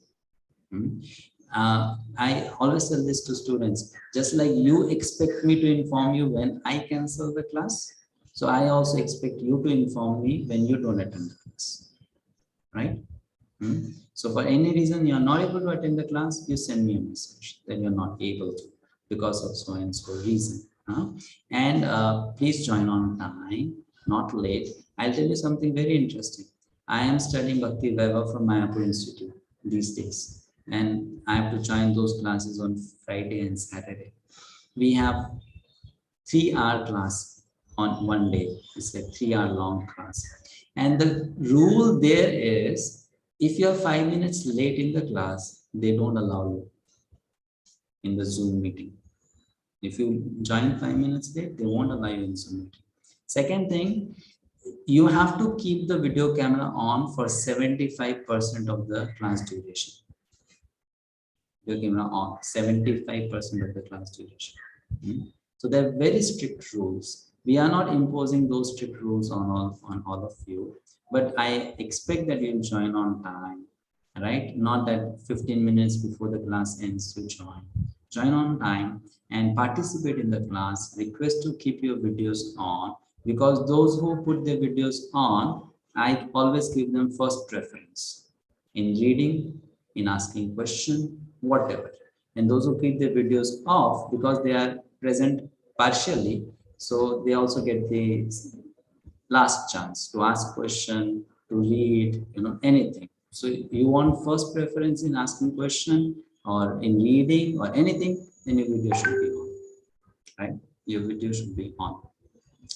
I always tell this to students, just like you expect me to inform you when I cancel the class, so I also expect you to inform me when you don't attend the class, right? So for any reason you are not able to attend the class, you send me a message that you're not able to because of so and so reason. And please join on time, not late. I'll tell you something very interesting. I am studying Bhakti-sastri from Mayapur Institute these days, and I have to join those classes on Friday and Saturday. We have 3-hour class on one day. It's a 3-hour long class. And the rule there is, if you're 5 minutes late in the class, they don't allow you in the Zoom meeting. If you join 5 minutes late, they won't allow you in Zoom meeting. Second thing, you have to keep the video camera on for 75% of the class duration. Video camera on 75% of the class duration. So there are very strict rules. We are not imposing those strict rules on all of you, but I expect that you'll join on time, right? Not that 15 minutes before the class ends to join. Join on time and participate in the class. Request to keep your videos on, because those who put their videos on, I always give them first preference in reading, in asking question, whatever. And those who keep their videos off, because they are present partially, so they also get the last chance to ask question, to read, anything. So you want first preference in asking question or in reading or anything, then your video should be on, right? Your video should be on.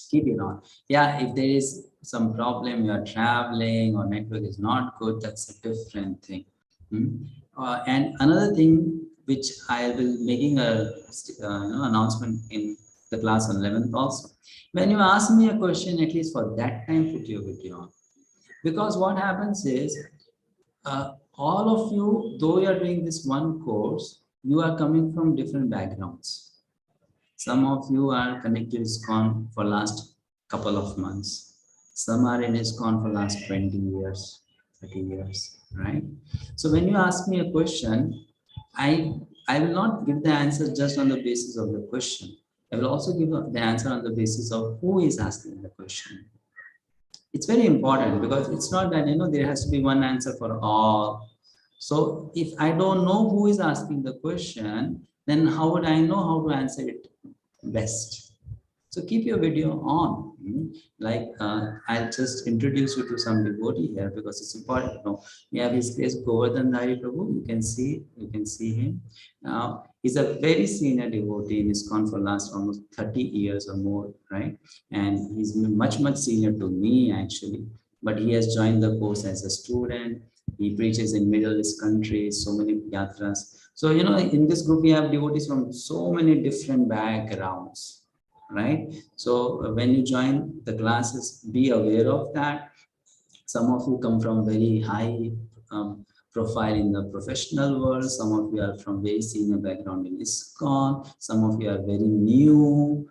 Keep it on. Yeah, if there is some problem, you are traveling or network is not good, that's a different thing. And another thing which I will be making a announcement in the class on 11th also. When you ask me a question, at least for that time, put your video on. Because what happens is, all of you, though you are doing this one course, you are coming from different backgrounds. Some of you are connected to ISKCON for last couple of months. Some are in ISKCON for last 20 years, 30 years, right? So when you ask me a question, I will not give the answer just on the basis of the question. I will also give the answer on the basis of who is asking the question. It's very important, because it's not that, there has to be one answer for all. So if I don't know who is asking the question, then how would I know how to answer it best? So keep your video on. Like I'll just introduce you to some devotee here, because it's important. We have his case, 𝗕𝗲𝗲𝗸 Prabhu. You can see him. Now he's a very senior devotee in ISKCON for last almost 30 years or more, right? And he's much senior to me actually. But he has joined the course as a student. He preaches in Middle East countries, so many yatras. So, you know, in this group, we have devotees from so many different backgrounds, right? So when you join the classes, be aware of that. Some of you come from very high profile in the professional world. Some of you are from very senior background in ISKCON. Some of you are very new,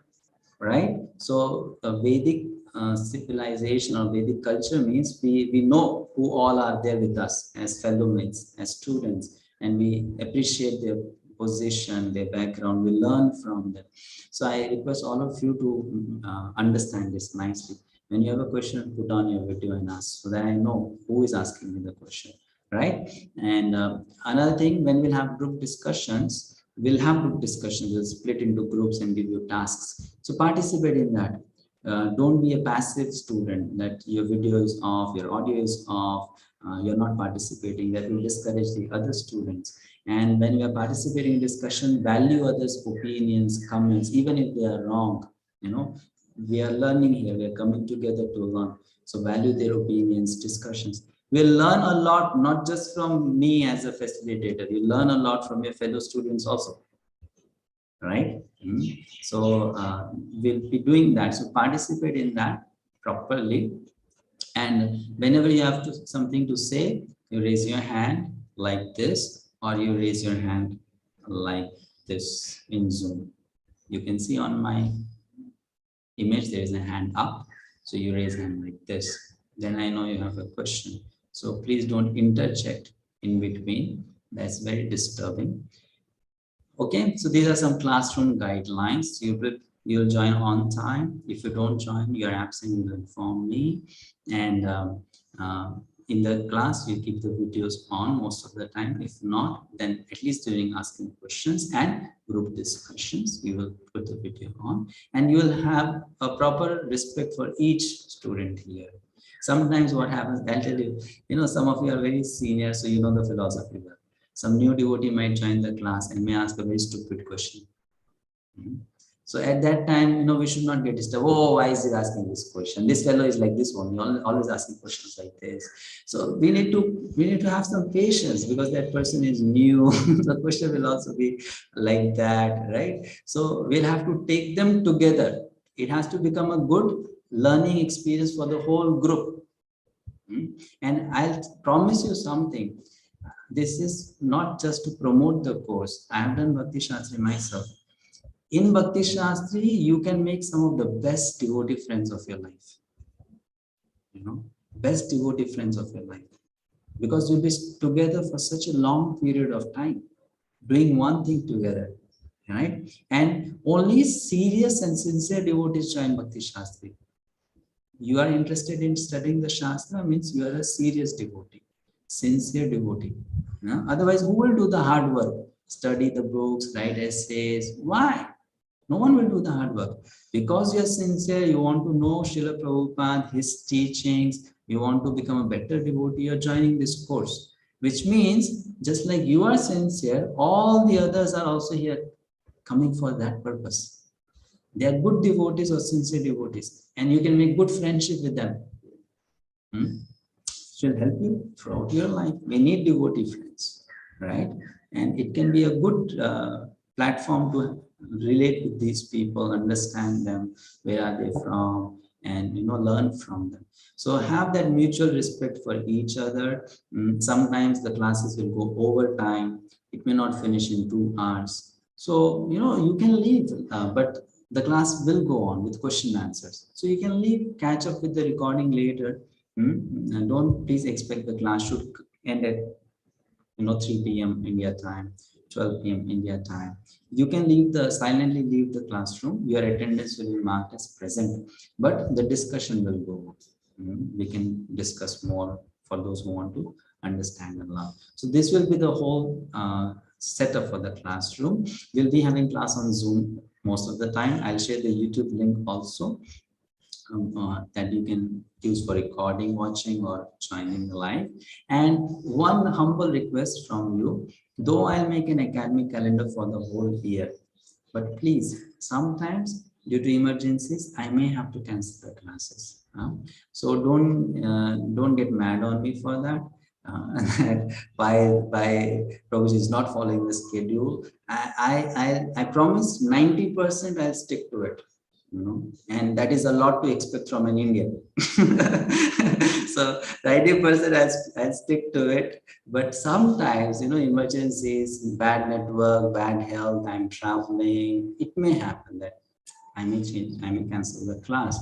right? So the Vedic civilization or Vedic culture means we know who all are there with us as fellow mates, as students, and we appreciate their position, their background, we learn from them. So I request all of you to understand this nicely. When you have a question, put on your video and ask so that I know who is asking me the question, right? And another thing, when we'll have group discussions, we'll split into groups and give you tasks. So participate in that. Don't be a passive student that your video is off, your audio is off, you're not participating. That will discourage the other students. And when you are participating in discussion, value others' opinions, comments, even if they are wrong. You know, we are learning here, we are coming together to learn. So value their opinions, discussions. We'll learn a lot, not just from me as a facilitator, you learn a lot from your fellow students also, right? So we'll be doing that. So participate in that properly. And whenever you have something to say, you raise your hand like this, or you raise your hand like this in Zoom. You can see on my image, there is a hand up. So you raise hand like this. Then I know you have a question. So please don't interject in between. That's very disturbing. Okay, so these are some classroom guidelines. You'll join on time. If you don't join, you're absent, you'll inform me. And in the class, you keep the videos on most of the time. If not, then at least during asking questions and group discussions, we will put the video on. And you will have a proper respect for each student here. Sometimes what happens, I'll tell you, you know, some of you are very senior, so you know the philosophy well. Some new devotee might join the class and may ask a very stupid question. So at that time, you know, we should not get disturbed. Oh, why is he asking this question? This fellow is like this one, always asking questions like this. So we need to have some patience because that person is new. The question will also be like that, right? So we'll have to take them together. It has to become a good learning experience for the whole group. And I'll promise you something. This is not just to promote the course. I have done Bhakti-sastri myself. In Bhakti-sastri, you can make some of the best devotee friends of your life. You know, best devotee friends of your life. Because you'll be together for such a long period of time, doing one thing together, right? And only serious and sincere devotees join Bhakti-sastri. You are interested in studying the Shastra means you are a serious devotee, sincere devotee. Otherwise, who will do the hard work? Study the books, write essays. Why? No one will do the hard work. Because you are sincere, you want to know Srila Prabhupada, his teachings, you want to become a better devotee, you are joining this course. Which means, just like you are sincere, all the others are also here coming for that purpose. They are good devotees or sincere devotees, and you can make good friendship with them. It will help you throughout your life. We need devotee friends, right? And it can be a good platform to relate with these people, understand them, where are they from, and learn from them. So have that mutual respect for each other. Sometimes the classes will go over time. It may not finish in 2 hours. So, you can leave, but the class will go on with question and answers. So you can leave, catch up with the recording later. And don't please expect the class should end at 3 p.m. India time, 12 p.m. India time. You can silently leave the classroom. Your attendance will be marked as present, but the discussion will go on. We can discuss more for those who want to understand and learn. So this will be the whole setup for the classroom. We'll be having class on Zoom most of the time. I'll share the YouTube link also that you can use for recording, watching, or joining the live. And one humble request from you, though I'll make an academic calendar for the whole year, but please, sometimes due to emergencies, I may have to cancel the classes. So don't get mad on me for that. by Prabhuji is not following the schedule. I promise 90% I'll stick to it. And that is a lot to expect from an Indian. So 90% I'll stick to it. But sometimes, emergencies, bad network, bad health, I'm traveling, it may happen that I may change, I may cancel the class.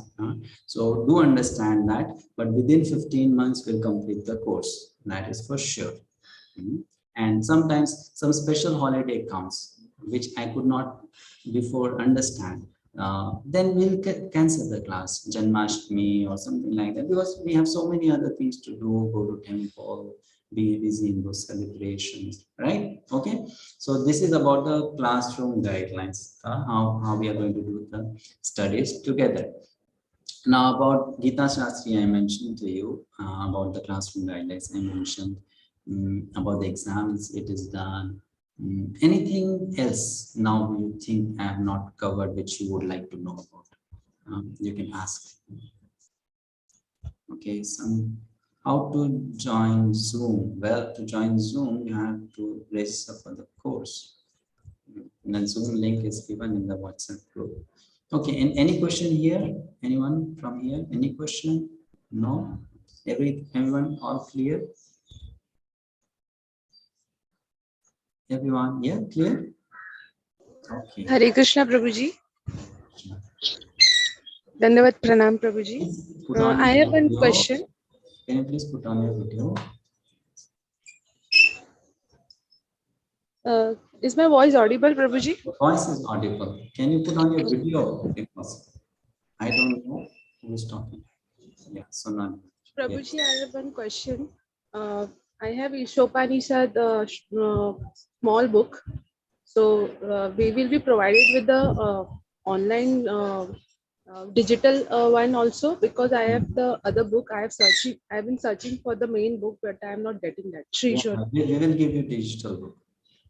So do understand that, but within 15 months we'll complete the course. That is for sure. And sometimes some special holiday comes, which I could not before understand. Then we'll cancel the class, Janmashtami or something like that, because we have so many other things to do, go to temple, be busy in those celebrations, right? Okay, so this is about the classroom guidelines, how we are going to do the studies together. Now about 𝗕𝗓 I mentioned to you, about the classroom guidelines I mentioned, about the exams it is done. Anything else now you think I have not covered which you would like to know about? You can ask. Okay, how to join Zoom? Well, to join Zoom, you have to register for the course. And the Zoom link is given in the WhatsApp group. Okay, and any question here? Anyone from here? Any question? No? Everyone all clear? Everyone, yeah, clear? Okay. Hare Krishna Prabhuji. Dandavat Pranam Prabhuji. I have one question. Can you please put on your video? Is my voice audible, Prabhuji? The voice is audible. Can you put on your video if possible? I don't know who is talking. Yeah, so now. Prabhuji, yes. I have one question. I have Ishopanishad small book. So we will be provided with the online digital one also, because I have the other book. I've been searching for the main book, but I am not getting that. Yeah, we will give you digital book.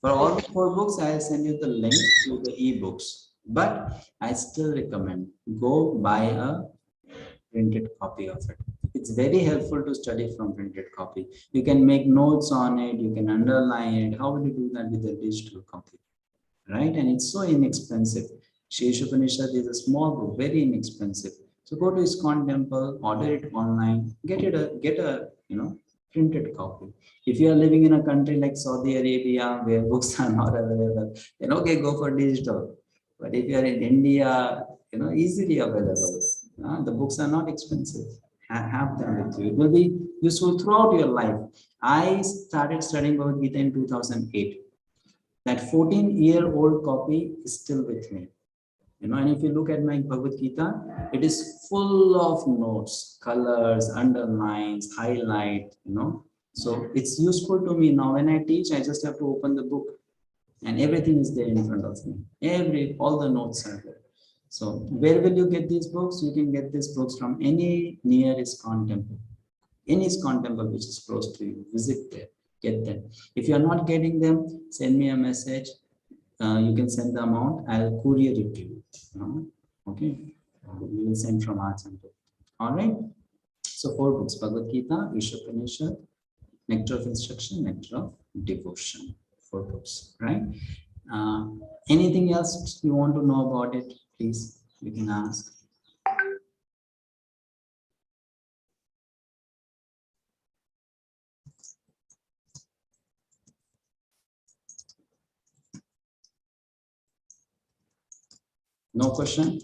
For all 4 books, I'll send you the link to the e-books. But I still recommend go buy a printed copy of it. It's very helpful to study from printed copy. You can make notes on it, you can underline it. How will you do that with a digital copy? Right? And it's so inexpensive. Ishopanishad is a small book, very inexpensive. So go to ISKCON temple, order it online, get a printed copy. If you are living in a country like Saudi Arabia where books are not available, then okay, go for digital. But if you are in India, easily available. The books are not expensive. Have them with you. It will be useful throughout your life. I started studying Bhagavad-gita in 2008. That 14-year-old copy is still with me. And if you look at my Bhagavad-gita, it is full of notes, colors, underlines, highlight, So it's useful to me now. When I teach, I just have to open the book and everything is there in front of me. All the notes are there. So where will you get these books? You can get these books from any near ISKCON temple. Any ISKCON temple which is close to you, visit there, get them. If you are not getting them, send me a message. You can send the amount. I'll courier it to you. Okay, we will send from our temple. All right. So 4 books: Bhagavad-gita, Ishopanishad, Nectar of Instruction, Nectar of Devotion. 4 books, right? Anything else you want to know about it? Please, you can ask. No question?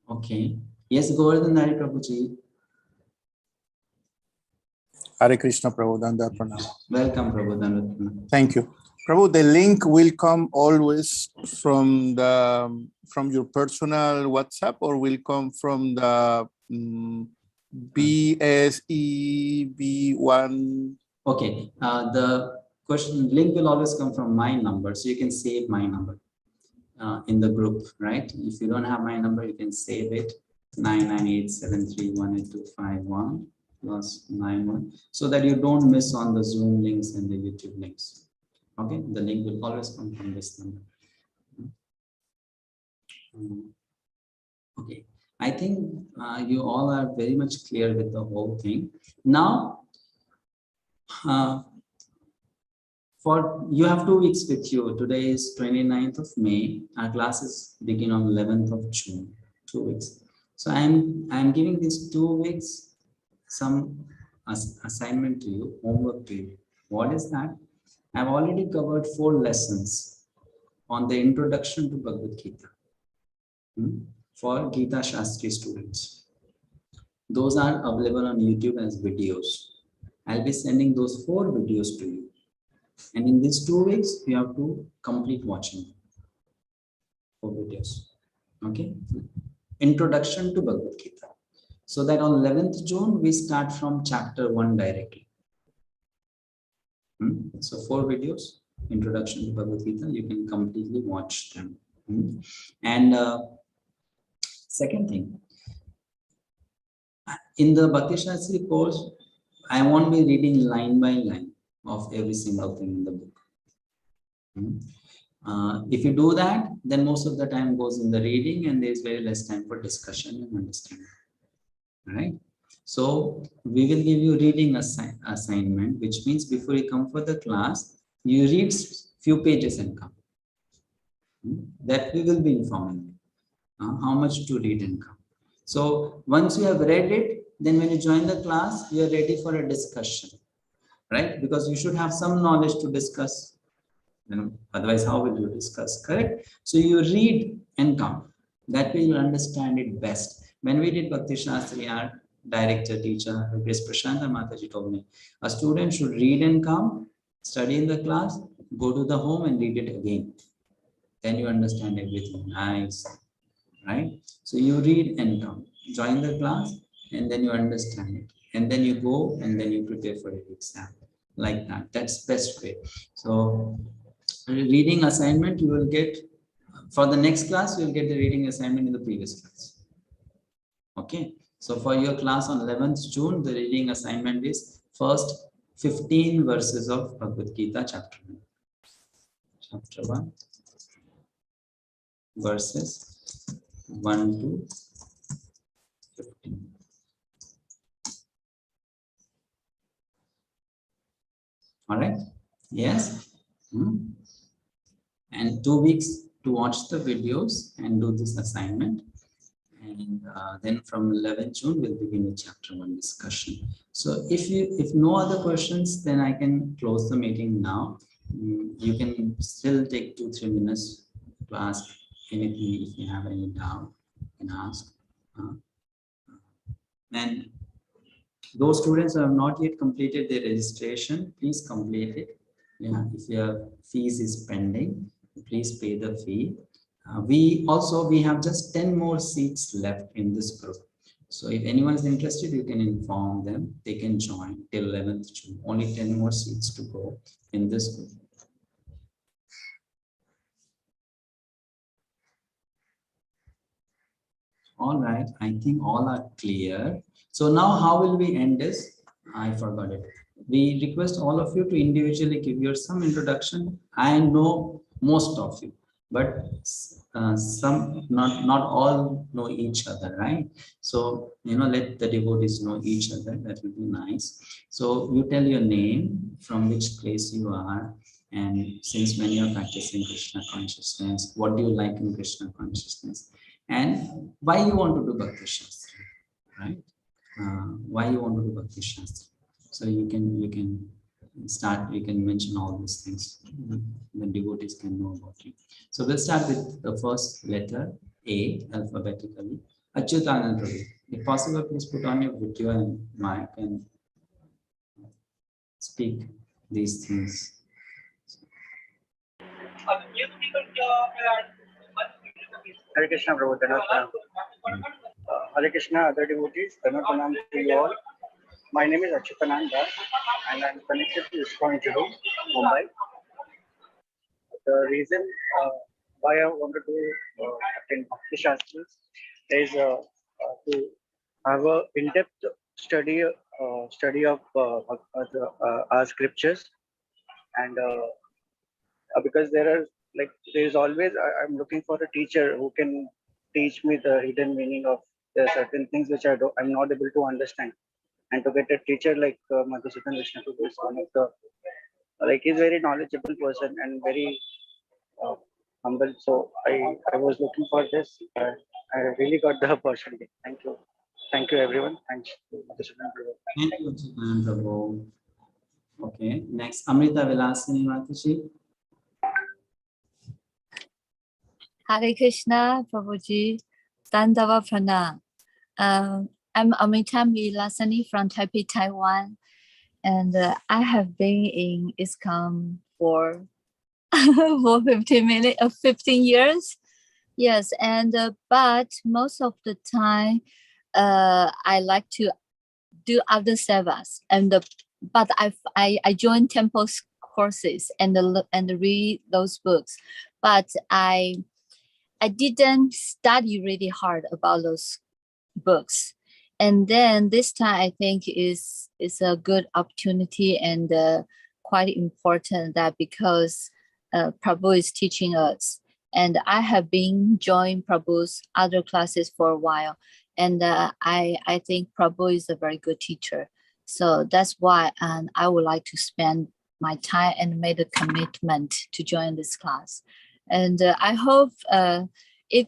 Okay. Yes, 𝗲𝗀𝗀𝗸 Prabhuji. Hare Krishna, Prabhu. Dandavat Pranam. Welcome, Prabhu. Dandavat Pranam. Thank you. Prabhu, the link will come always from your personal WhatsApp, or will come from the 𝗕𝗫𝗄𝗴𝗏1? Okay. The link will always come from my number, so you can save my number in the group, right? If you don't have my number, you can save it, 99873182251 +91, so that you don't miss on the Zoom links and the YouTube links. Okay, the link will always come from this number. Okay, I think you all are very much clear with the whole thing. Now, you have 2 weeks with you. Today is 29th of May. Our classes begin on 11th of June. 2 weeks. So I'm giving these 2 weeks some assignment to you, homework to you. What is that? I've already covered 4 lessons on the introduction to Bhagavad-gita for 𝗕𝗓𝗫 students. Those are available on YouTube as videos. I'll be sending those 4 videos to you. And in these 2 weeks, you have to complete watching 4 videos. Okay? Introduction to Bhagavad-gita. So that on 11th June, we start from chapter 1 directly. So 4 videos, introduction to Bhagavad-gita, you can completely watch them. And second thing, in the Bhakti-sastri course, I won't be reading line by line of every single thing in the book. If you do that, then most of the time goes in the reading and there's very less time for discussion and understanding. Right? So we will give you reading assignment, which means before you come for the class, you read few pages and come. That we will be informing you how much to read and come. So once you have read it, then when you join the class, you are ready for a discussion, right? Because you should have some knowledge to discuss. Otherwise, how will you discuss? Correct? So you read and come. That way you understand it best. When we did Bhakti-sastri, our director, teacher, Prashanta Mataji told me, a student should read and come, study in the class, go to the home and read it again. Then you understand everything. Nice. Right? So you read and come, join the class, and then you understand it. And then you go and then you prepare for the exam. Like that. That's best way. So reading assignment, you will get, for the next class, you will get the reading assignment in the previous class. Okay. So for your class on 11th June, the reading assignment is first 15 verses of Bhagavad-gita chapter 1. Chapter 1. Verses 1 to 15. All right. Yes. And 2 weeks to watch the videos and do this assignment. And then from 11th June, we'll begin with chapter 1 discussion. So if no other questions, then I can close the meeting now. You can still take 2-3 minutes to ask anything. If you have any doubt, you can ask. And those students who have not yet completed their registration, please complete it. Yeah, if your fees is pending, please pay the fee. We have just 10 more seats left in this group. So if anyone is interested, you can inform them. They can join till 11th June. Only 10 more seats to go in this group. All right, I think all are clear. So now how will we end this? I forgot it. We request all of you to individually give your some introduction. I know most of you, but some, not all know each other, right? So, let the devotees know each other. That will be nice. So you tell your name, from which place you are, and since when you are practicing Krishna consciousness, what do you like in Krishna consciousness, and why you want to do Bhakti-sastri, right? Why you want to do Bhakti-sastri. So you can start, you can mention all these things. The devotees can know about you. So we'll start with the first letter, A, alphabetically. 𝗕𝗓𝗫𝗀 Prabhu. If possible, please put on your video and mic and speak these things. Hare Krishna, Prabhu. Hare Krishna, other devotees. Pranam to you all. My name is Ishopanishad and I'm connected to Ishopanishad, Mumbai. The reason why I wanted to attend Bhakti-sastri is to have an in-depth study of our scriptures, and because there is always I'm looking for a teacher who can teach me the hidden meaning of there are certain things which I'm not able to understand. And to get a teacher like Madhusudana Vishnu is one of the, like, he's very knowledgeable person and very humble. So I was looking for this. I really got the opportunity. Thank you. Thank you, everyone. Thanks. Thank you, Chidan Prabhu. Okay, next, Amrita Vilasini Mataji. Hare Krishna, Prabhuji. Dandava Pranam. I'm Amrita Vilasani from Taipei, Taiwan. And I have been in ISKCON for 15 years. Yes, and but most of the time, I like to do other sevas, but I joined temple courses and read those books, but I didn't study really hard about those books. And then this time I think is a good opportunity and quite important that because Prabhu is teaching us, and I have been joining Prabhu's other classes for a while, and I think Prabhu is a very good teacher. So that's why I would like to spend my time and make a commitment to join this class. And I hope if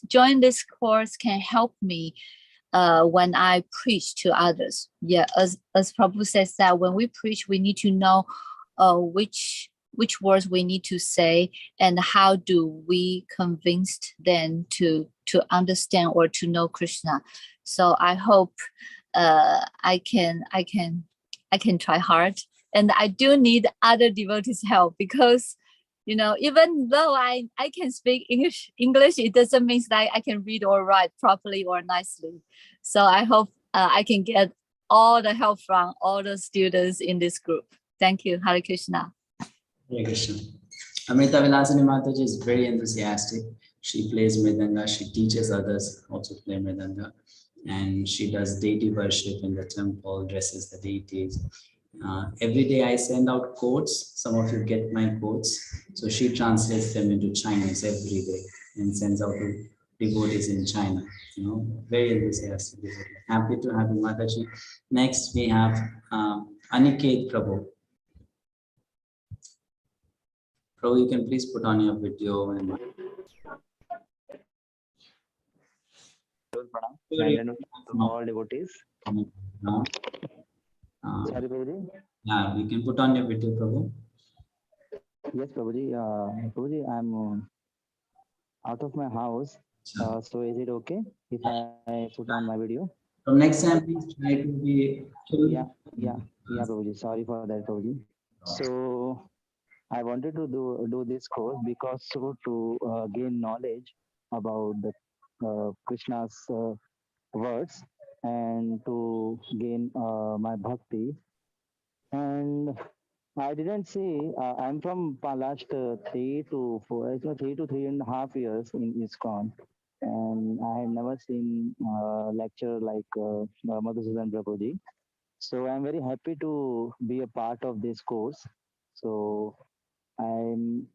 join this course can help me when I preach to others. Yeah, as Prabhu says that when we preach, we need to know which words we need to say and how do we convince them to understand or to know Krishna. So I hope I can try hard, and I do need other devotees' help because, you know, even though I can speak English, it doesn't mean that I can read or write properly or nicely. So I hope I can get all the help from all the students in this group. Thank you. Hare Krishna. Hare Krishna. Amrita Vilasini Mataji is very enthusiastic. She plays Mridanga. She teaches others also play Mridanga. And she does deity worship in the temple, dresses the deities. Every day I send out quotes. Some of you get my quotes. So she translates them into Chinese every day and sends out to devotees in China. You know, very enthusiastic. Happy to have you, Mataji. Next we have 𝗕𝗫𝗀 Prabhu. Prabhu, you can please put on your video and all devotees. Sorry, Prabhuji. yeah, you can put on your video, Prabhu. Yes, Prabhuji. Prabhuji, I'm out of my house. So is it okay if I put on my video? So next time, please try to be. Yeah, Prabhuji. Sorry for that, Prabhuji. So I wanted to do this course because to gain knowledge about the Krishna's words and to gain my bhakti. And I didn't see, I'm from last 3 to 3.5 years in ISKCON, and I had never seen lecture like Madhusudana Prabhuji. So I'm very happy to be a part of this course. So I'm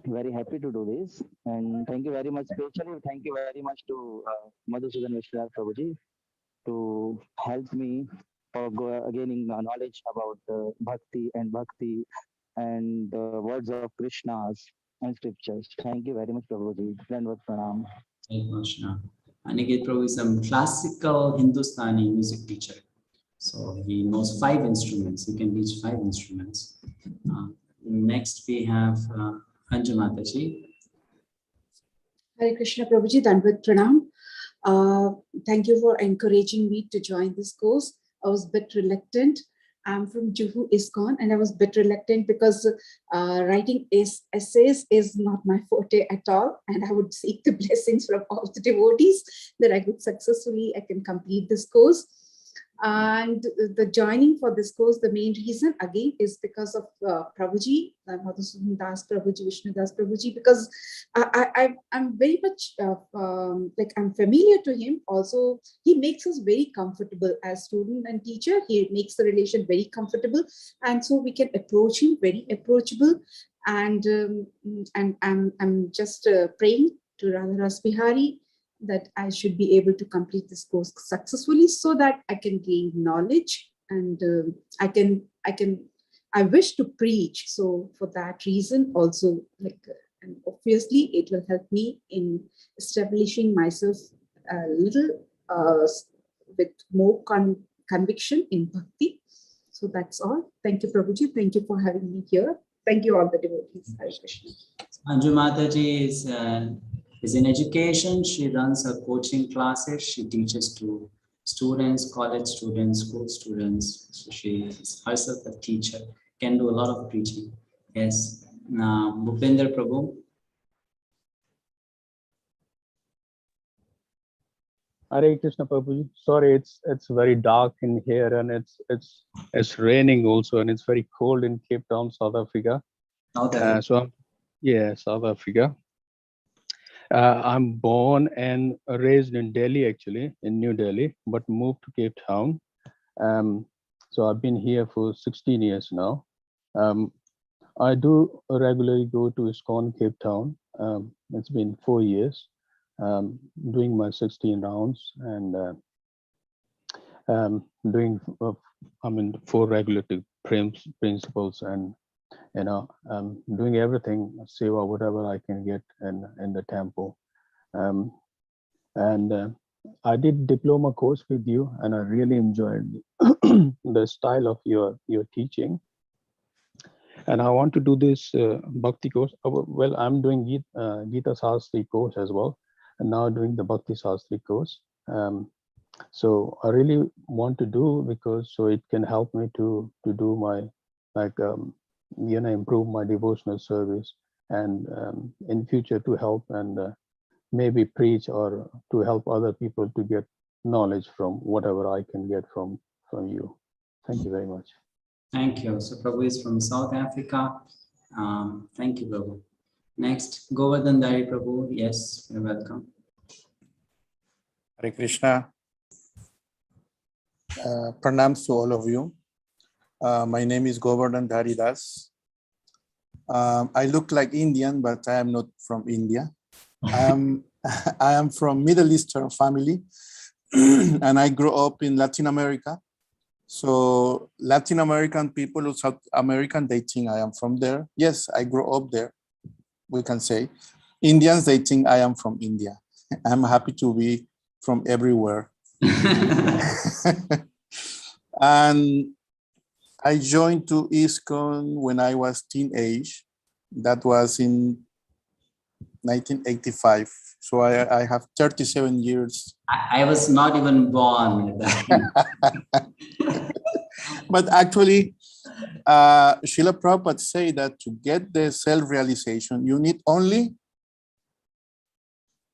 very happy to do this, and thank you very much. Especially thank you very much to Madhusudana Prabhuji to help me for gaining knowledge about bhakti and the words of Krishna's and scriptures. Thank you very much, Prabhuji. Dandvat Pranam. 𝗕𝗫𝗀 Prabhu is a classical Hindustani music teacher. So he knows 5 instruments. He can teach 5 instruments. Next we have Anju Mataji. Hare Krishna Prabhuji, Dandvat Pranam. Thank you for encouraging me to join this course. I was a bit reluctant. I'm from Juhu ISKCON, and I was a bit reluctant because writing essays is not my forte at all. And I would seek the blessings from all the devotees that I can complete this course. And the joining for this course, the main reason again is because of Prabhuji, Madhusudana Das Prabhuji, Vishnu Das Prabhuji, because I'm very much I'm familiar to him. Also, he makes us very comfortable as student and teacher. He makes the relation very comfortable, and so we can approach him very approachable. And I'm just praying to 𝗟RH𝗴𝗃 that I should be able to complete this course successfully so that I can gain knowledge and I wish to preach. So for that reason also, and obviously it will help me in establishing myself a little with more conviction in bhakti. So that's all. Thank you, Prabhuji. Thank you for having me here. Thank you all the devotees. Hare Krishna. Anju Mataji is in education. She runs her coaching classes. She teaches to students, college students, school students. So she is herself a teacher, can do a lot of preaching. Yes. Bhupinder Prabhu. Hare Krishna Prabhuji. Sorry, it's very dark in here, and it's raining also, and it's very cold in Cape Town, South Africa. South Africa. I'm born and raised in Delhi, actually, in New Delhi, but moved to Cape Town. So I've been here for 16 years now. I do regularly go to ISKCON Cape Town. It's been 4 years. Doing my 16 rounds and doing 4 regulative principles, and doing everything, seva, whatever I can get in the temple. I did diploma course with you, and I really enjoyed the style of your teaching. And I want to do this bhakti course. Well, I'm doing 𝗕𝗓 course as well, and now doing the Bhakti-sastri course. So I really want to do, because so it can help me to do my improve my devotional service, and in future to help and maybe preach or to help other people to get knowledge from whatever I can get from you. Thank you very much. Thank you. So Prabhu is from South Africa. Thank you, Prabhu. Next, 𝗲𝗲𝗸𝗀 Prabhu. Yes, you're welcome. Hare Krishna. Pranams to all of you. My name is 𝗲𝗲𝗸𝗀 Das. I look like Indian, but I am not from India. I am from Middle Eastern family, and I grew up in Latin America. So Latin American people or South American, they think I am from there. Yes, I grew up there, we can say. Indians, they think I am from India. I'm happy to be from everywhere. And I joined to ISKCON when I was teenage. That was in 1985. So I have 37 years. I was not even born. But actually, Srila Prabhupada say that to get the self-realization, you need only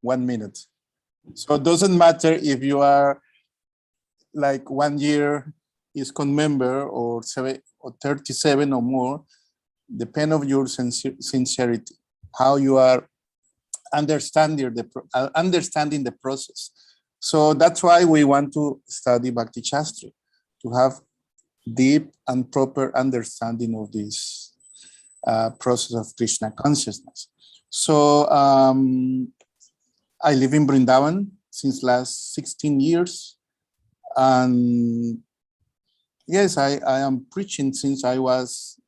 1 minute. So it doesn't matter if you are like 1 year ISKCON member or 37 or more, depend of your sincerity, how you are understanding the process. So that's why we want to study Bhakti-sastri, to have deep and proper understanding of this process of Krishna consciousness. So I live in Vrindavan since last 16 years. And yes, I am preaching since I was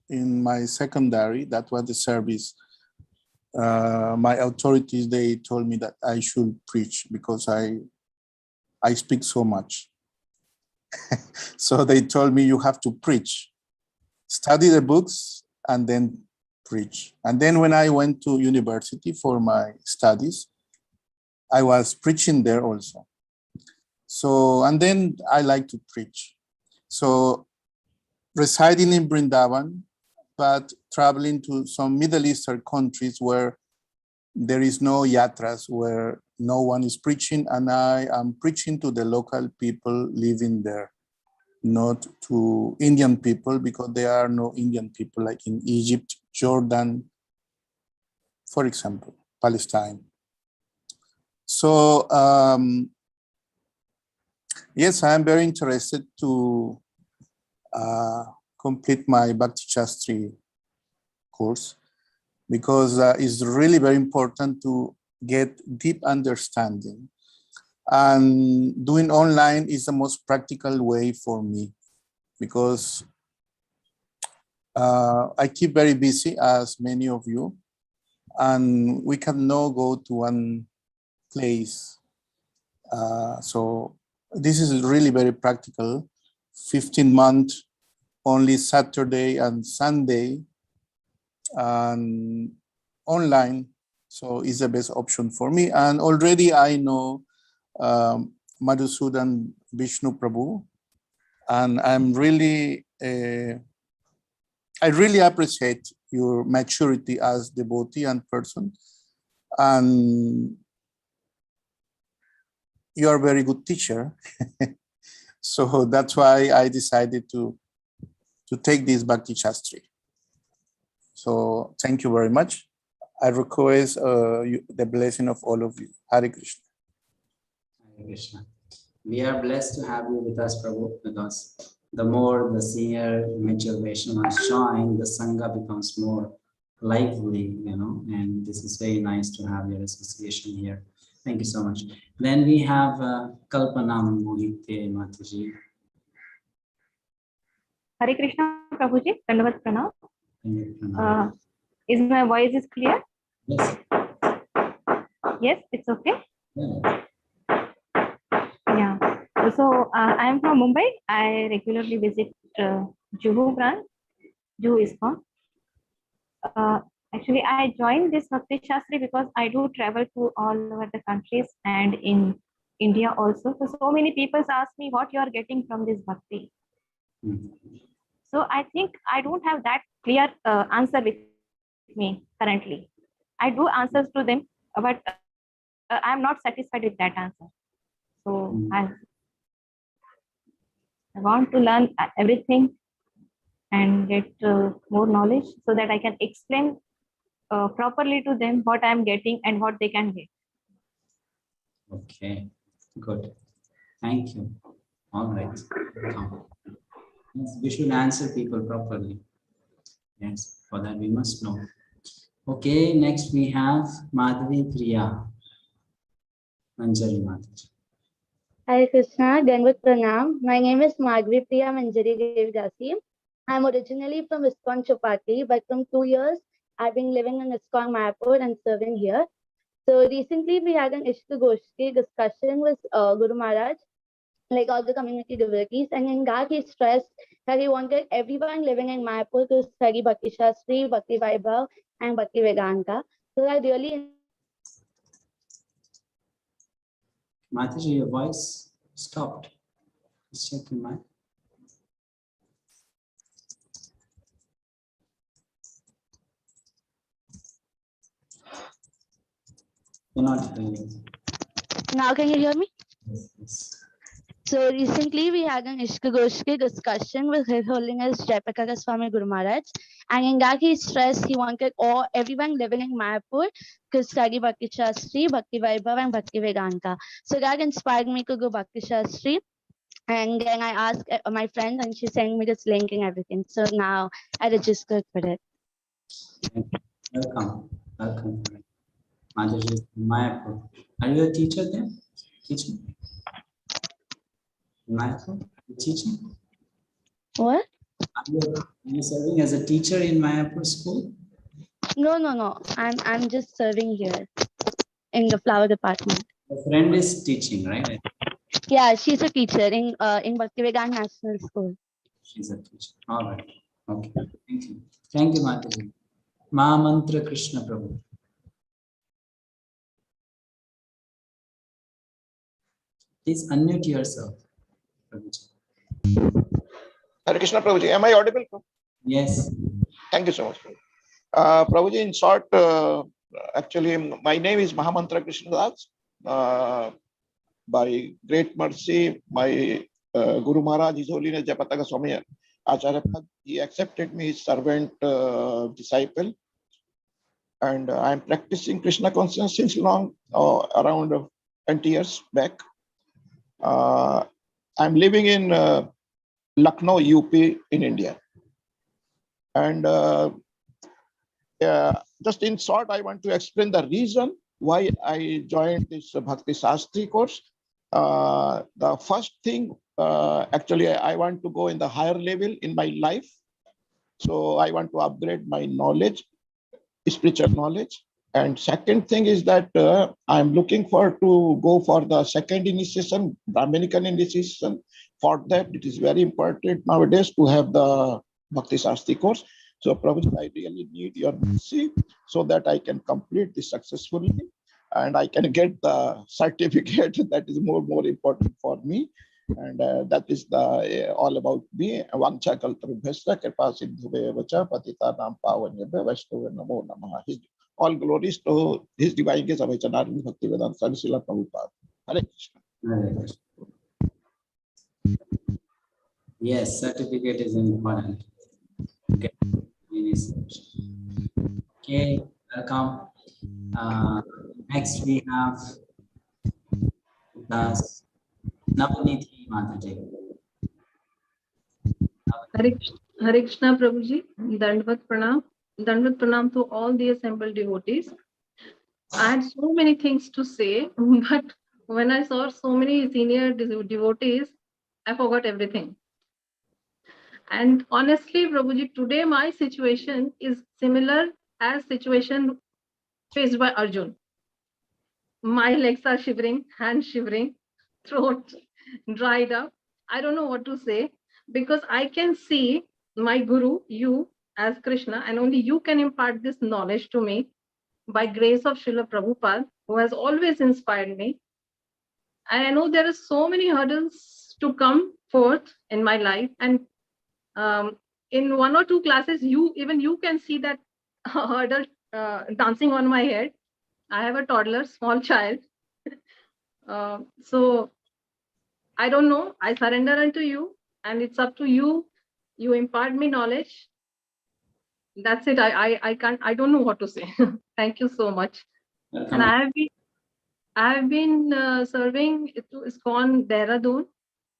in my secondary. That was the service. My authorities, they told me that I should preach because I speak so much. So they told me you have to preach, study the books, and then preach. And then when I went to university for my studies, I was preaching there also. So, and then I like to preach. So residing in Vrindavan, but traveling to some Middle Eastern countries where there is no yatras, where no one is preaching, and I am preaching to the local people living there, not to Indian people, because there are no Indian people like in Egypt, Jordan, for example, Palestine. So, yes, I am very interested to complete my Bhakti-sastri course, because it's really very important to get deep understanding. And doing online is the most practical way for me because I keep very busy, as many of you, and we cannot go to one place. So this is really very practical. 15 months, only Saturday and Sunday, and online. So it's the best option for me. And already I know Madhusudana Vishnu Prabhu, and I'm really, I really appreciate your maturity as devotee and person. And you are a very good teacher. So that's why I decided to take this Bhakti-sastri. So thank you very much. I request the blessing of all of you. Hare Krishna. Hare Krishna. We are blessed to have you with us, Prabhu, because the more the senior mature Vaishnavas join, the Sangha becomes more lively, you know, and this is very nice to have your association here. Thank you so much. Then we have Kalpana Mohite Mataji. Hare Krishna, Prabhuji. Dandavat Pranam. Is my voice is clear? Yes. Yes, it's okay. Yeah. Yeah. So I am from Mumbai. I regularly visit Juhu branch, Juhu ISKCON. Actually, I joined this Bhakti-sastri because I do travel to all over the countries and in India also. So many people ask me what you are getting from this Bhakti. So I think I don't have that clear answer with me currently. I do answers to them, but I am not satisfied with that answer. So I want to learn everything and get more knowledge so that I can explain properly to them what I am getting and what they can get. Okay, good. Thank you. All right. Yes, we should answer people properly. Yes, for that we must know. Okay, next we have Madhavi Priya. Manjari Mataji. Hare Krishna, Dandavat Pranam. My name is Madhvi Priya Manjari Devdasi. I am originally from ISKCON Chopati, but from 2 years I've been living in ISKCON Mayapur and serving here. So recently we had an 𝗕𝗫𝗀𝗀 discussion with Guru Maharaj, like all the community devotees, and in that he stressed that he wanted everyone living in Mayapur to study Bhakti-sastri, Bhakti-vaibhav, and Bhakti-vedanta. So I really... Mataji, your voice stopped. Let's check your mic. You're not hearing. Now can you hear me? Yes, yes. So recently we had an 𝗕𝗫𝗀𝗀 discussion with His Holiness 𝗕𝗫𝗀𝗀𝗃 Swami Guru Maharaj, and in that he stressed he wanted everyone living in Mayapur to study Bhakti-sastri, Bhakti-vaibhav, and Bhakti-vedanta. So that inspired me to go Bhakti-sastri. And then I asked my friend, and she sent me this link and everything. So now I registered for it. Welcome. Welcome. Mataji is from Mayapur. Are you a teacher there? Teaching? Mayapur? You teaching? What? Are you serving as a teacher in Mayapur school? No. I'm just serving here in the flower department. The friend is teaching, right? Yeah, she's a teacher in Bhakti-vedanta National School. She's a teacher. All right. Okay. Thank you. Thank you, Mataji. Mahamantra Krishna Prabhu. Please unmute yourself, Prabhuji. Hare Krishna, Prabhuji. Am I audible? Yes. Thank you so much. Prabhuji, in short, actually, my name is Mahamantra Krishna Das. By great mercy, my Guru Maharaj, His Holiness 𝗕𝗫𝗀𝗃 Swami Acharya, he accepted me his servant disciple. And I'm practicing Krishna consciousness since long, around 20 years back. I'm living in Lucknow, UP in India. And just in short, I want to explain the reason why I joined this Bhakti-sastri course. The first thing, actually, I want to go in the higher level in my life. So I want to upgrade my knowledge, spiritual knowledge. And second thing is that I'm looking forward to go for the second initiation, Brahminical initiation. For that, it is very important nowadays to have the Bhakti-sastri course. So Prabhuji, I really need your mercy so that I can complete this successfully and I can get the certificate. That is more important for me. And that is the all about me. 𝗕𝗂𝗀𝗴𝗂𝗴𝗂. All glories to His Divine Grace of 𝗦𝘁 Bhaktivedanta Swami Srila Prabhupada. Hare Krishna. Hare Krishna. Yes, certificate is important. Okay, okay, welcome. Next we have Das Navneeti Mataji. Hare Krishna Prabhuji, Dandvat Pranam to all the assembled devotees. I had so many things to say, but when I saw so many senior devotees, I forgot everything. And honestly, Prabhuji, today my situation is similar as situation faced by Arjun. My legs are shivering, hands shivering, throat dried up. I don't know what to say because I can see my Guru, you as Krishna, and only you can impart this knowledge to me by grace of Srila Prabhupada, who has always inspired me. And I know there are so many hurdles to come forth in my life. And in one or two classes, even you can see that hurdle dancing on my head. I have a toddler, small child. So I don't know. I surrender unto you, and it's up to you. You impart me knowledge. That's it. I can't. I don't know what to say. Thank you so much. And I have been serving to ISKCON Dehradun,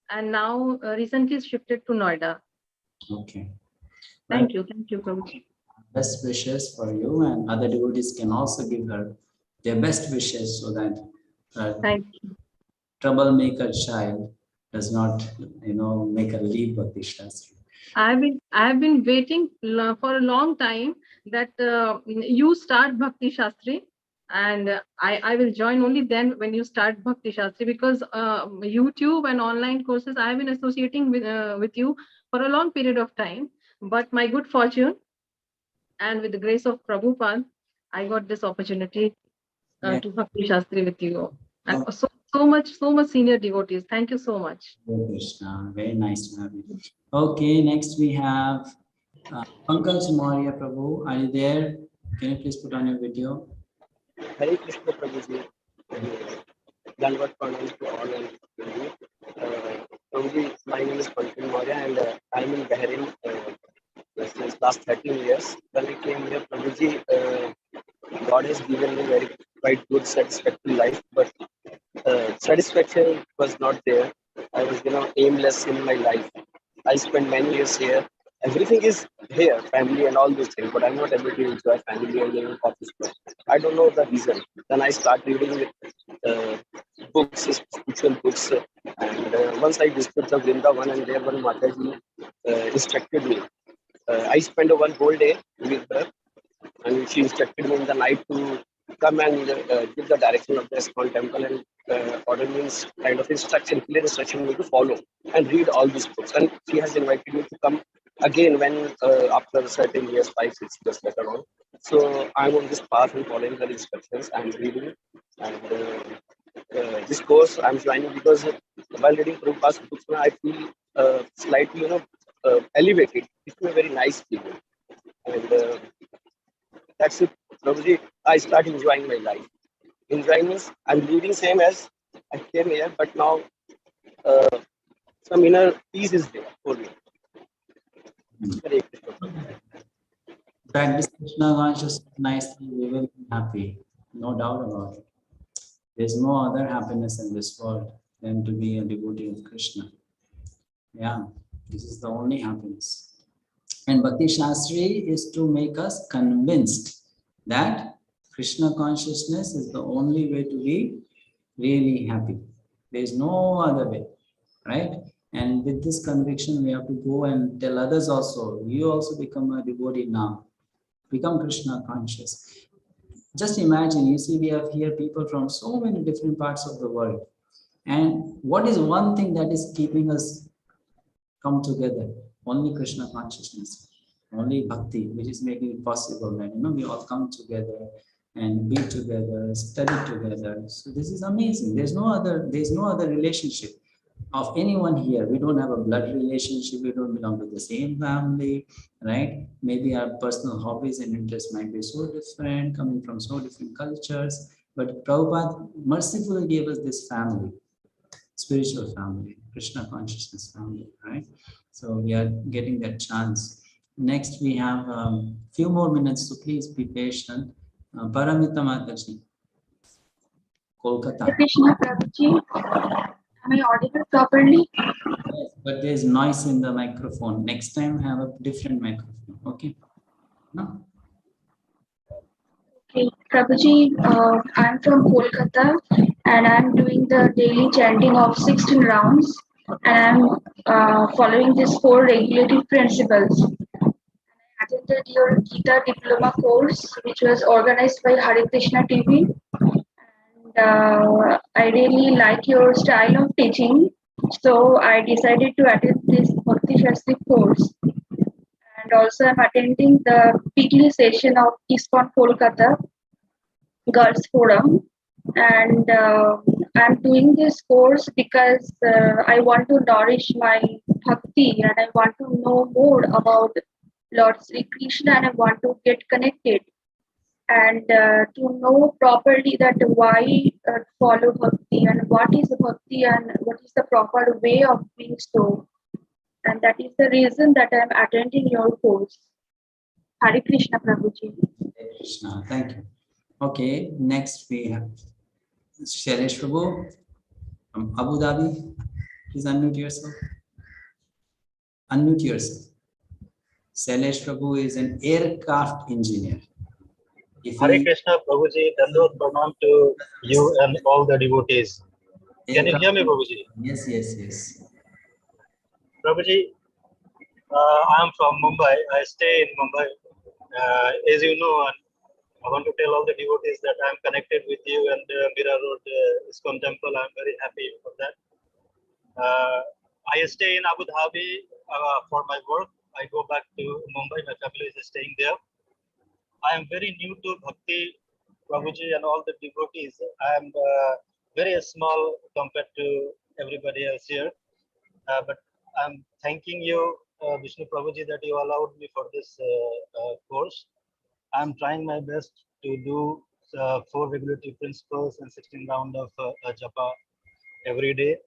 and now recently shifted to Noida. Okay. Thank you, Prabhuji. Best wishes for you, and other devotees can also give her their best wishes so that Thank you. troublemaker child does not, make her leave Bhakti-sastri. I have been waiting for a long time that you start Bhakti-sastri, and I will join only then when you start Bhakti-sastri, because YouTube and online courses I have been associating with you for a long period of time. But my good fortune and with the grace of Prabhupada, I got this opportunity to Bhakti-sastri with you. And so much senior devotees. Thank you so much. Hare Krishna. Very nice to have you. Okay, next we have 𝗕𝗁𝗀 Maurya Prabhu. Are you there? Can you please put on your video? Hare Krishna Prabhuji. Dandvat Pranam to all and you. Prabhuji, my name is 𝗕𝗁𝗀 Maurya and I am in Bahrain since last 13 years. When I came here, Prabhuji, God has given me quite good satisfactory life, but satisfaction was not there. I was, aimless in my life. I spent many years here. Everything is here, family and all those things, but I'm not able to enjoy family and living office work. I don't know the reason. Then I start reading books, spiritual books, and once I visited the Vrindavan, and there one Mataji instructed me. I spent one whole day with her, and she instructed me in the night to come and give the direction of the ISKCON temple and order means kind of instruction, clear instruction me to follow and read all these books. And she has invited me to come again when after certain years, 5-6 years later on. So I'm on this path and following her instructions. I'm reading, and this course I'm joining because while reading Prabhupada's books, I feel slightly, elevated. It's a very nice feeling, and that's it. Prabhuji, I start enjoying my life. Enjoying means I'm leading same as I came here, but now some inner peace is there for me. Practice Krishna consciousness nicely, we will be happy. No doubt about it. There's no other happiness in this world than to be a devotee of Krishna. Yeah, this is the only happiness. And Bhakti-sastri is to make us convinced that Krishna consciousness is the only way to be really happy. There is no other way, right? And with this conviction, we have to go and tell others also, you also become a devotee now. Become Krishna conscious. Just imagine, you see, we have here people from so many different parts of the world. And what is one thing that is keeping us come together? Only Krishna consciousness, only bhakti, which is making it possible that we all come together and be together, study together. So this is amazing. There's no other relationship of anyone here. We don't have a blood relationship. We don't belong to the same family, right? Maybe our personal hobbies and interests might be so different, coming from so different cultures. But Prabhupada mercifully gave us this family, spiritual family, Krishna consciousness family, right? So we are getting that chance. Next, we have a few more minutes, so please be patient. Paramita Mataji, Kolkata. Krishna Prabhuji, am I audible properly? Yes, but there's noise in the microphone. Next time, have a different microphone, okay? No? Okay, Prabhuji, I'm from Kolkata and I'm doing the daily chanting of 16 rounds and I'm following these 4 regulative principles. I attended your Gita diploma course, which was organized by Hare Krishna TV. And I really like your style of teaching, so I decided to attend this Bhakti-sastri course. And also I'm attending the weekly session of ISKCON Kolkata Girls Forum. And I'm doing this course because I want to nourish my bhakti and I want to know more about Lord Sri Krishna and I want to get connected and to know properly that why follow bhakti and what is bhakti and what is the proper way of being so. And that is the reason that I'm attending your course. Hare Krishna Prabhuji. Hare Krishna, thank you. Okay, next we have Shailesh Prabhu from Abu Dhabi. Please unmute yourself. Unmute yourself. Shailesh Prabhu is an aircraft engineer. Hare Krishna Prabhuji, Dandavata Pranam to you and all the devotees. Can you hear me, Prabhuji? Yes, yes, yes. Prabhuji, I am from Mumbai. I stay in Mumbai. As you know, I want to tell all the devotees that I am connected with you and Mira Road ISKCON Temple. I am very happy for that. I stay in Abu Dhabi for my work. I go back to Mumbai. My family is staying there. I am very new to Bhakti, Prabhuji, and all the devotees. I am very small compared to everybody else here. But I'm thanking you, Vishnu Prabhuji, that you allowed me for this course. I'm trying my best to do 4 regulatory principles and 16 rounds of japa every day.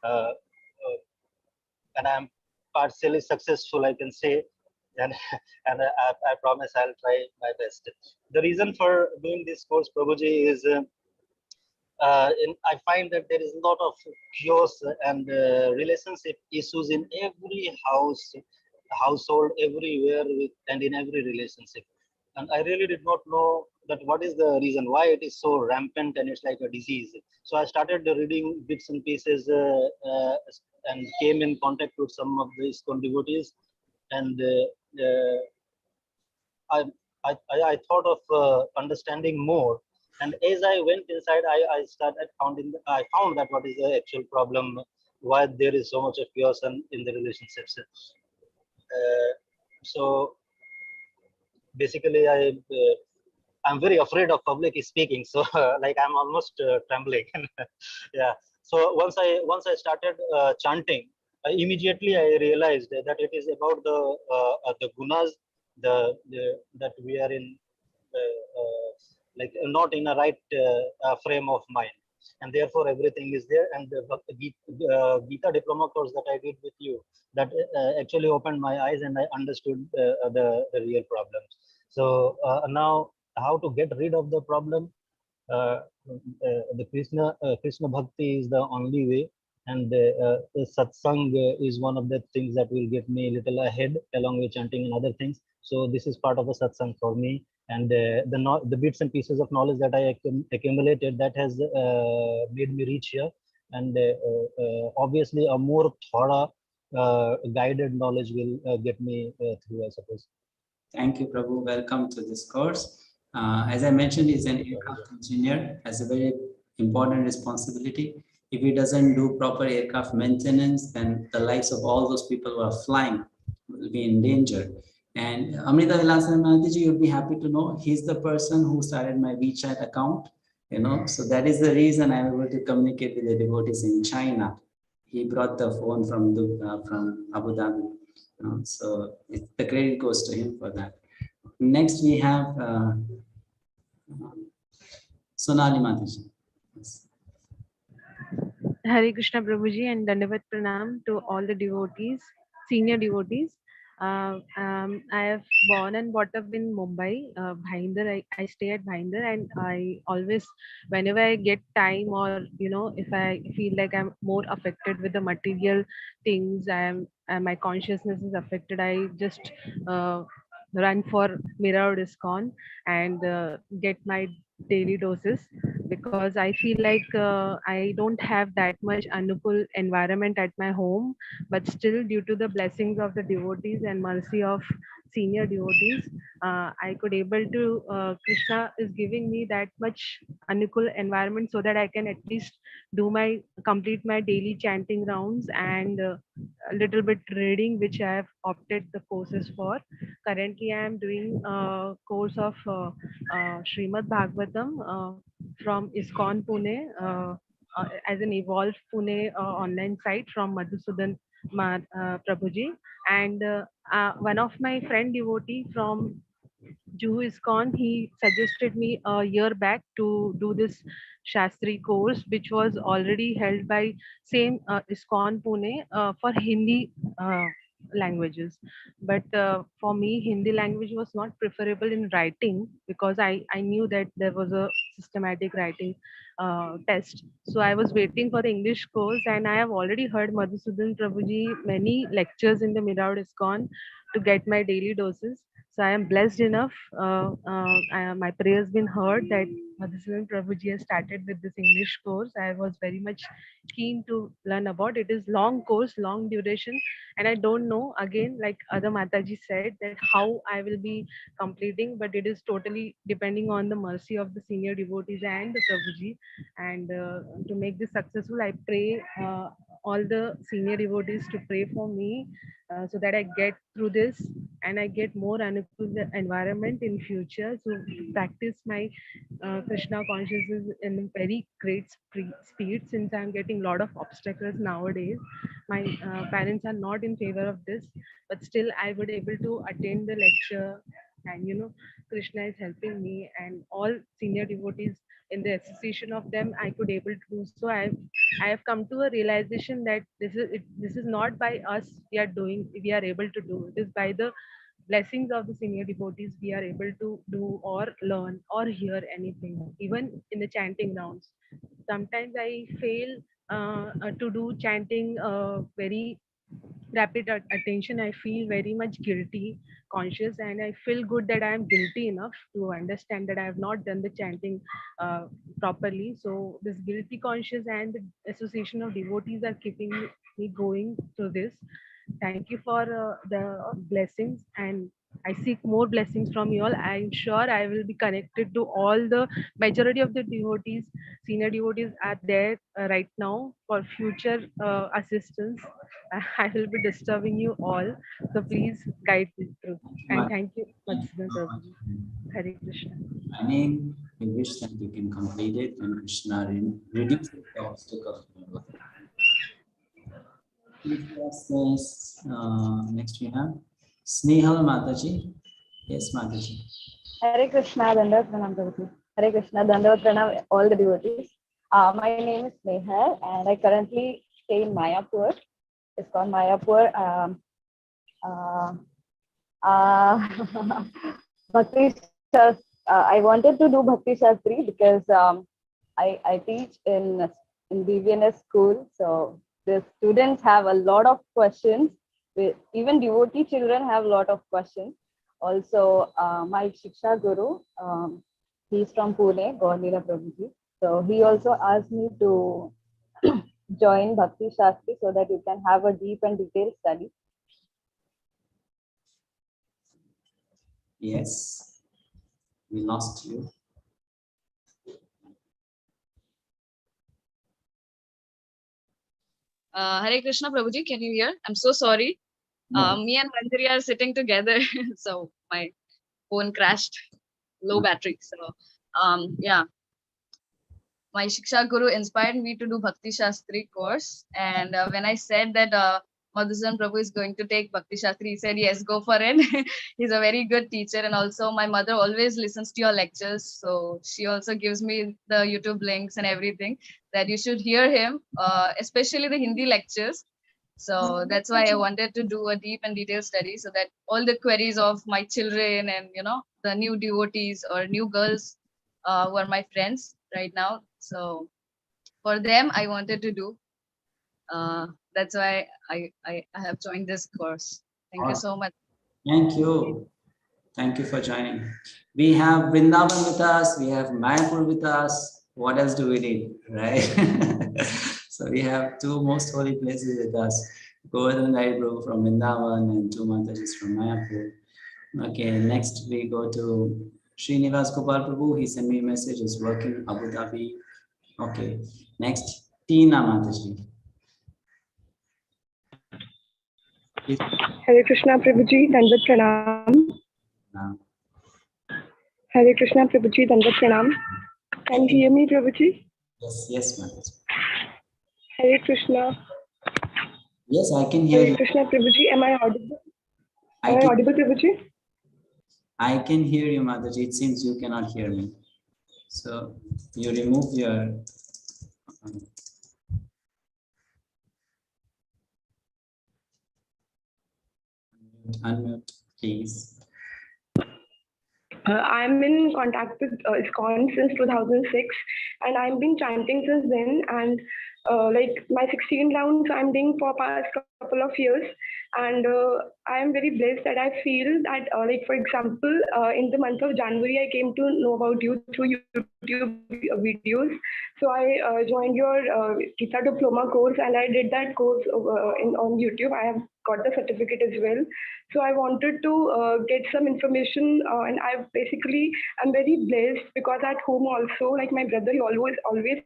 And I'm partially successful, I can say. And I promise I'll try my best. The reason for doing this course, Prabhuji, is I find that there is a lot of chaos and relationship issues in every household, everywhere, and in every relationship. And I really did not know that what is the reason why it is so rampant and it's like a disease. So I started reading bits and pieces and came in contact with some of the ISKCON devotees. And I thought of understanding more, and as I went inside, I found that what is the actual problem, why there is so much of chaos in the relationships. So basically, I'm very afraid of public speaking, so like I'm almost trembling. Yeah. So once I started chanting, immediately I realized that it is about the gunas, that we are in like not in a right frame of mind, and therefore everything is there. And the Gita diploma course that I did with you, that actually opened my eyes and I understood the real problems. So now, how to get rid of the problem? The Krishna Bhakti is the only way, and the satsang is one of the things that will get me a little ahead, along with chanting and other things. So this is part of a satsang for me, and the bits and pieces of knowledge that I accumulated, that has made me reach here. And obviously a more thorough guided knowledge will get me through, I suppose. Thank you, Prabhu. Welcome to this course. As I mentioned, he's an aircraft engineer, has a very important responsibility. If he doesn't do proper aircraft maintenance, then the lives of all those people who are flying will be in danger. And Amrita Vilasanatiji, you'll be happy to know he's the person who started my WeChat account. So that is the reason I'm able to communicate with the devotees in China. He brought the phone from Abu Dhabi. So the credit goes to him for that. Next we have Sonali Mataji. Yes. Hare Krishna Prabhuji and Dandavat Pranam to all the devotees, senior devotees. I have born and brought up in Mumbai, Bhinder. I stay at Bhinder, and I always, whenever I get time, or if I feel like I'm more affected with the material things, my consciousness is affected, I just run for 𝗕𝗏𝗴𝗀𝗀 and get my daily doses, because I feel like I don't have that much Anukul environment at my home, but still, due to the blessings of the devotees and mercy of senior devotees, I could able to, Krishna is giving me that much Anukul environment so that I can at least complete my daily chanting rounds and a little bit reading, which I have opted the courses for. Currently, I am doing a course of Srimad Bhagavatam from ISKCON Pune as an Evolve Pune online site from Madhusudana Prabhuji, and one of my friend devotee from Juhu ISKCON, he suggested me a year back to do this Shastri course, which was already held by same ISKCON Pune for Hindi languages. But for me, Hindi language was not preferable in writing, because I knew that there was a systematic writing test. So I was waiting for the English course, and I have already heard Madhusudana Prabhuji many lectures in the Miraud ISKCON to get my daily doses. So I am blessed enough. My prayer has been heard that Madhusudana Prabhuji has started with this English course. I was very much keen to learn about it. It is long course, long duration, and I don't know, again, like other Mataji said, that how I will be completing, but it is totally depending on the mercy of the senior devotees and the Prabhuji. And to make this successful, I pray all the senior devotees to pray for me, so that I get through this and I get more Anukul environment in future to practice my Krishna consciousness in a very great speed, since I'm getting a lot of obstacles nowadays. My parents are not in favor of this, but still I would able to attend the lecture, and Krishna is helping me, and all senior devotees, in the association of them, I could able to do so. I have come to a realization that this is not by us we are able to do. It is by the blessings of the senior devotees we are able to do or learn or hear anything, even in the chanting rounds. Sometimes I fail to do chanting very rapid attention. I feel very much guilty conscious, and I feel good that I am guilty enough to understand that I have not done the chanting properly. So this guilty conscious and the association of devotees are keeping me going through this. Thank you for the blessings, and I seek more blessings from you all. I'm sure I will be connected to all the majority of the devotees, senior devotees are there right now for future assistance. I will be disturbing you all, so please guide me through. And thank you, Madhusudana Prabhuji. Hare Krishna. My name, we wish that you can complete it, and Krishna reduce the obstacles. Next we have Snehal Mataji. Yes, Mataji. Hare Krishna, Dandavat Pranam Prabhuji. Hare Krishna, Dandavat Pranam, all the devotees. My name is Snehal, and I currently stay in Mayapur. It's called Mayapur. I wanted to do Bhakti-sastri because I teach in BVNS school. So the students have a lot of questions. Even devotee children have a lot of questions. also my Shiksha Guru, he's from Pune, Gaurlila Prabhuji. So he also asked me to join Bhakti-sastri so that you can have a deep and detailed study. Yes, we lost you. Hare Krishna Prabhuji, can you hear? I'm so sorry. Me and Manjari are sitting together, so my phone crashed, low battery. So, yeah, my Shiksha Guru inspired me to do Bhakti-sastri course. And when I said that Madhusudana Prabhu is going to take Bhakti-sastri, he said, yes, go for it. He's a very good teacher. And also my mother always listens to your lectures. So she also gives me the YouTube links and everything that you should hear him, especially the Hindi lectures. So that's why I wanted to do a deep and detailed study so that all the queries of my children and, the new devotees or new girls who are my friends right now. So for them, I wanted to do. That's why I have joined this course. Thank you so much. Thank you. Thank you for joining. We have Vrindavan with us. We have Mayapur with us. What else do we need, right? So we have two most holy places with us. Govardhan Prabhu from Vrindavan and two Matajis from Mayapur. Okay, next we go to Srinivas Gopal Prabhu. He sent me a message. Is working Abu Dhabi. Okay, next Tina Mataji. Hare Krishna Prabhuji, Dandavat Pranam. Hare Krishna Prabhuji, Dandavat Pranam. Can you hear me, Prabhuji? Yes, Mataji. Hare Krishna. Yes, I can hear Hare you. Krishna Prabhuji, am I audible? Am I audible, Prabhuji? I can hear you, Mataji. It seems you cannot hear me. So you remove your unmute, please. I'm in contact with ISKCON since 2006, and I've been chanting since then. And like my 16 rounds, I'm doing for past couple of years, and I am very blessed that I feel that, like for example, in the month of January, I came to know about you through YouTube videos. So I joined your Gita diploma course, and I did that course on YouTube. I have got the certificate as well. So I wanted to get some information, and I'm very blessed because at home also, like my brother, he always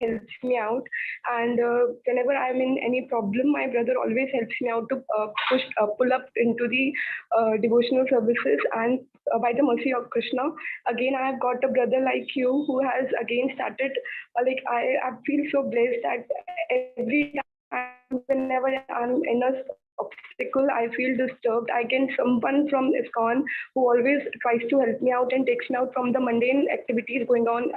helps me out, and whenever I'm in any problem, my brother always helps me out to pull up into the devotional services. And by the mercy of Krishna, again I have got a brother like you who has again started. I feel so blessed that every time whenever I'm in a obstacle, I feel disturbed, I get someone from ISKCON who always tries to help me out and takes me out from the mundane activities going on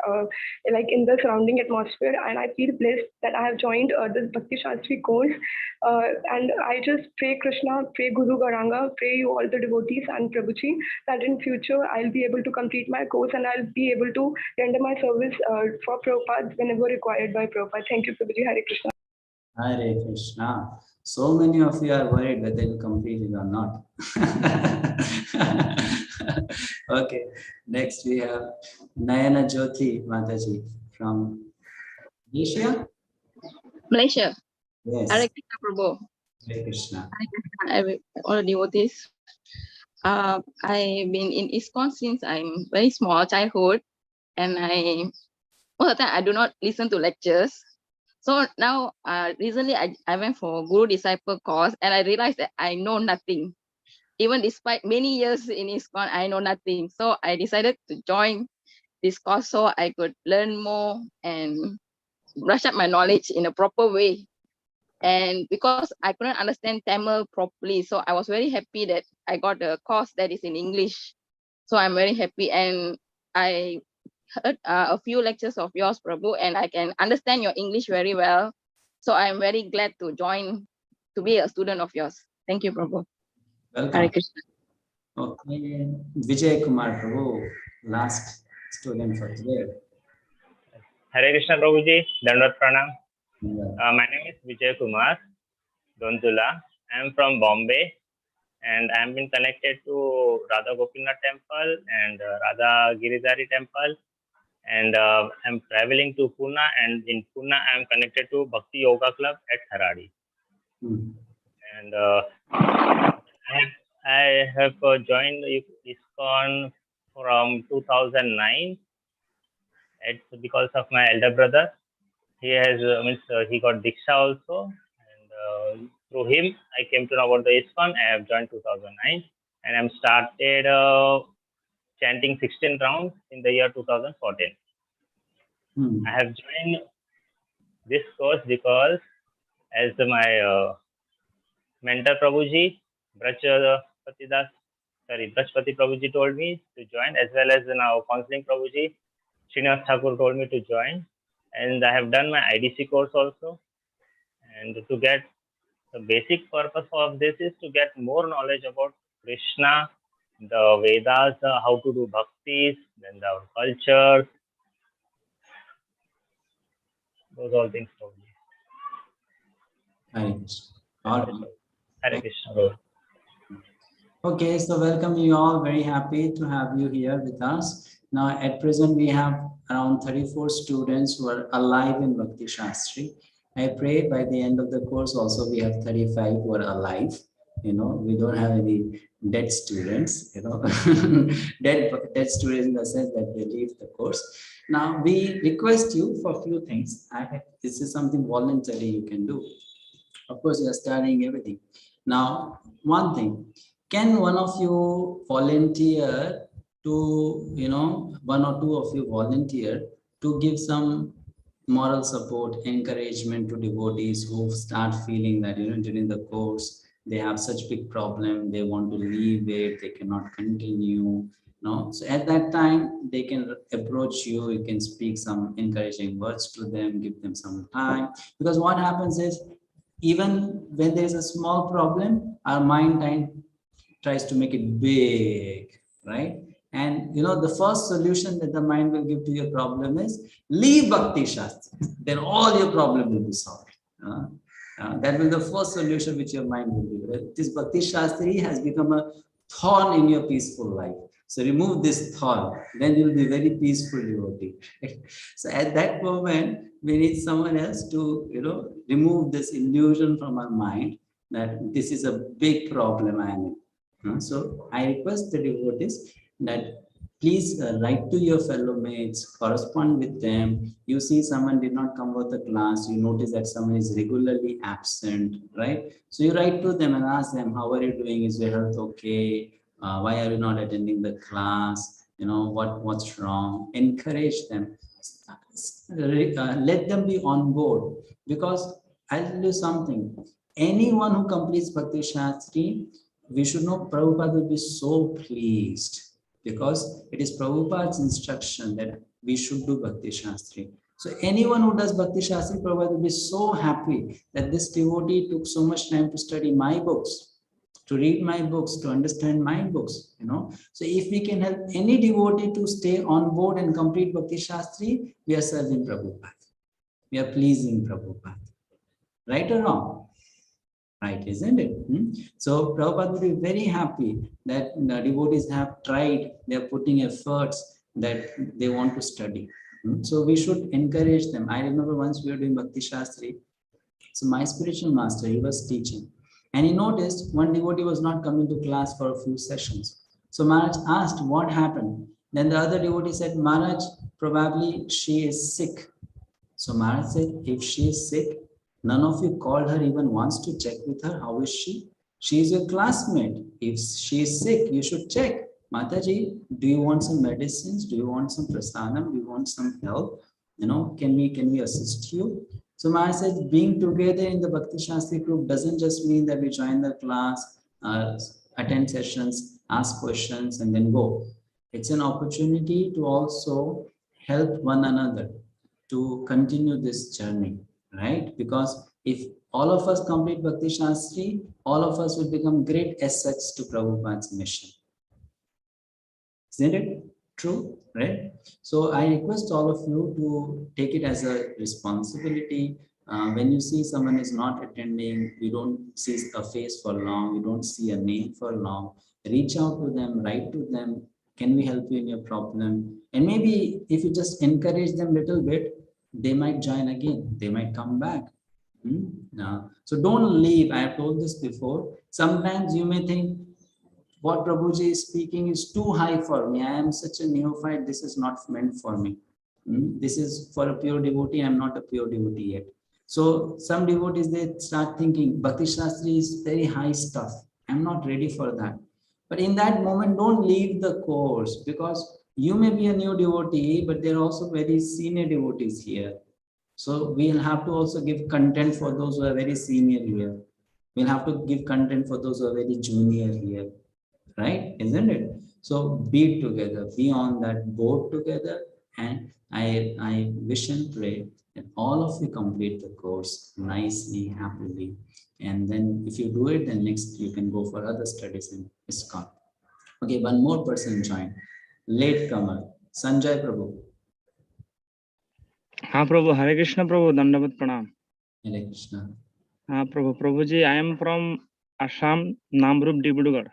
like in the surrounding atmosphere. And I feel blessed that I have joined this Bhakti-sastri course. And I just pray Krishna, pray Guru Garanga, pray you all the devotees and Prabhuji that in future I'll be able to complete my course and I'll be able to render my service for Prabhupada whenever required by Prabhupada. Thank you, Prabhuji. Hare Krishna. Hare Krishna. So many of you are worried whether you complete it or not. Okay, next we have Nayana Jyoti Mataji from Asia. Malaysia. Yes. Hare Krishna Prabhu. Hare Krishna. All devotees. I've been in ISKCON since I'm very small childhood, and most of the time I do not listen to lectures. So now, recently I went for Guru Disciple course, and I realized that I know nothing. Even despite many years in ISKCON, I know nothing. So I decided to join this course so I could learn more and brush up my knowledge in a proper way. And because I couldn't understand Tamil properly, so I was very happy that I got a course that is in English. So I'm very happy, and I heard a few lectures of yours, Prabhu, and I can understand your English very well. So I'm very glad to join, to be a student of yours. Thank you, Prabhu. Welcome. Hare Krishna. Okay, Vijay Kumar Prabhu, last student for today. Hare Krishna Prabhuji, Dandavat Pranam. My name is Vijay Kumar Dontula. I am from Bombay, and I'm been connected to Radha Gopinath temple and Radha Giridhari temple, and I'm traveling to Pune, and in Pune I'm connected to Bhakti Yoga Club at 𝗟RH. And I have joined ISKCON from 2009. It's because of my elder brother. He has he got Diksha also, and through him I came to know about the ISKCON. I have joined 2009, and I'm started chanting 16 rounds in the year 2014. I have joined this course because as my mentor Prabhuji, 𝗕𝗫𝗀𝗻𝗫𝗀 Prabhuji told me to join, as well as now counseling Prabhuji, Srinivas Thakur told me to join, and I have done my IDC course also. And to get the basic purpose of this is to get more knowledge about Krishna, the Vedas, how to do bhaktis, then our culture, those all things. Hare Krishna. Okay, so welcome you all. Very happy to have you here with us. Now, at present, we have around 34 students who are alive in Bhakti-sastri. I pray by the end of the course also we have 35 who are alive. You know, we don't have any dead students, you know, dead students in the sense that they leave the course. Now, we request you for a few things. This is something voluntary you can do. Of course, you are studying everything. Now, one thing, can one of you volunteer to, you know, one or two of you volunteer to give some moral support, encouragement to devotees who start feeling that, you know, during the course, they have such big problem, they want to leave it, they cannot continue. No, so at that time, they can approach you, you can speak some encouraging words to them, give them some time. Because what happens is, even when there is a small problem, our mind tries to make it big, right? And you know, the first solution that the mind will give to your problem is leave Bhakti-sastri. Then all your problem will be solved. That will be the first solution which your mind will give. This Bhakti-sastri has become a thorn in your peaceful life. So remove this thorn, then you'll be very peaceful devotee. So at that moment, we need someone else to, you know, remove this illusion from our mind that this is a big problem I am in. So I request the devotees that please write to your fellow mates, correspond with them. You see someone did not come for the class, you notice that someone is regularly absent, right? So you write to them and ask them, how are you doing? Is your health okay? Why are you not attending the class? You know, what's wrong? Encourage them. Let them be on board, because I'll tell you something. Anyone who completes Bhakti-sastri, we should know Prabhupada will be so pleased, because it is Prabhupada's instruction that we should do Bhakti-sastri. So anyone who does Bhakti-sastri, Prabhupada will be so happy that this devotee took so much time to study my books, to read my books, to understand my books, you know. So if we can help any devotee to stay on board and complete Bhakti-sastri, we are serving Prabhupada. We are pleasing Prabhupada. Right or wrong? Right, isn't it? So Prabhupada would be very happy that the devotees have tried, they are putting efforts that they want to study. So we should encourage them. I remember once we were doing Bhakti-sastri. So my spiritual master, he was teaching. And he noticed one devotee was not coming to class for a few sessions. So Maharaj asked what happened. Then the other devotee said, Maharaj, probably she is sick. So Maharaj said, if she is sick, none of you called her even once to check with her. How is she? She is your classmate. If she is sick, you should check. Mataji, do you want some medicines? Do you want some prasadam? Do you want some help? You know, can we assist you? So Maharaj says, being together in the Bhakti-sastri group doesn't just mean that we join the class, attend sessions, ask questions, and then go. It's an opportunity to also help one another to continue this journey, right? Because if all of us complete Bhakti-sastri, all of us will become great assets to Prabhupada's mission. Isn't it true, right? So I request all of you to take it as a responsibility When you see someone is not attending, you don't see a face for long, you don't see a name for long, reach out to them, write to them, can we help you in your problem? And maybe if you just encourage them a little bit, they might join again, they might come back. No. So don't leave. I have told this before. Sometimes you may think, what Prabhuji is speaking is too high for me. I am such a neophyte. This is not meant for me. This is for a pure devotee. I am not a pure devotee yet. So some devotees, they start thinking, Bhakti-sastri is very high stuff. I'm not ready for that. But in that moment, don't leave the course, because you may be a new devotee, but there are also very senior devotees here. So we'll have to also give content for those who are very senior here. We'll have to give content for those who are very junior here. Right? Isn't it? So be together, be on that boat together. And I wish and pray that all of you complete the course nicely, happily. And then if you do it, then next you can go for other studies in ISKCON. Okay, one more person joined. Late comer, Sanjay Prabhu. हाँ प्रभु, हरे कृष्ण प्रभु, दंडवत प्रणाम. Hare Krishna. हाँ प्रभु जी, I am from Assam, Namrup, Dibrugarh.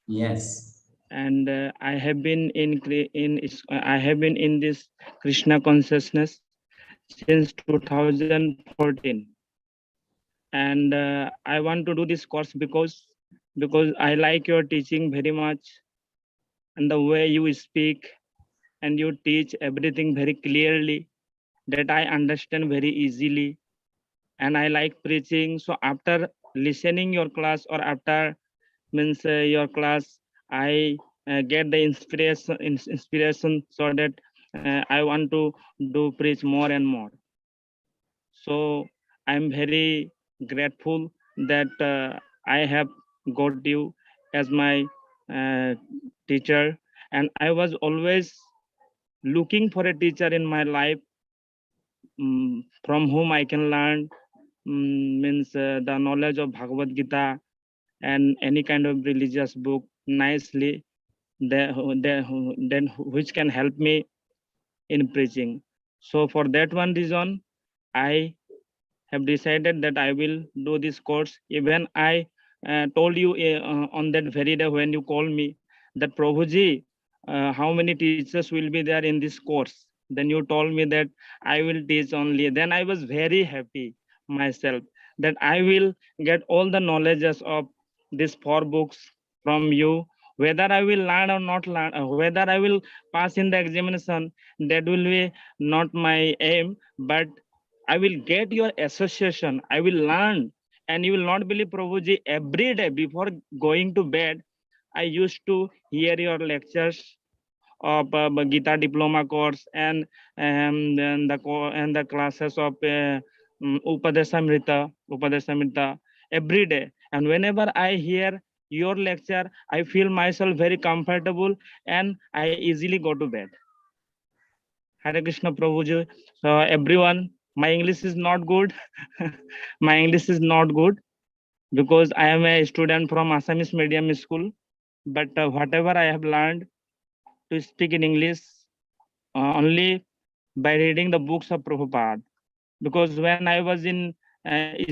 Yes. And I have been in this Krishna consciousness since 2014. And I want to do this course because I like your teaching very much, and the way you speak and you teach everything very clearly, that I understand very easily, and I like preaching. So after listening your class, or after your class, I get the inspiration so that I want to do preach more and more. So I'm very grateful that I have got you as my teacher, and I was always looking for a teacher in my life from whom I can learn the knowledge of Bhagavad-gita and any kind of religious book nicely, then which can help me in preaching. So for that one reason, I have decided that I will do this course. Even I told you on that very day when you called me that Prabhuji, how many teachers will be there in this course? Then you told me that I will teach only. Then I was very happy myself that I will get all the knowledges of these 4 books from you. Whether I will learn or not learn, whether I will pass in the examination, that will be not my aim, but I will get your association, I will learn. And you will not believe, Prabhuji, every day before going to bed, I used to hear your lectures of Gita diploma course and then the classes of Upadeshamrita every day. And whenever I hear your lecture, I feel myself very comfortable and I easily go to bed. Hare Krishna Prabhuji. So everyone, my English is not good. My English is not good because I am a student from Assamese medium school. But whatever I have learned to speak in English only by reading the books of Prabhupada. Because when I was in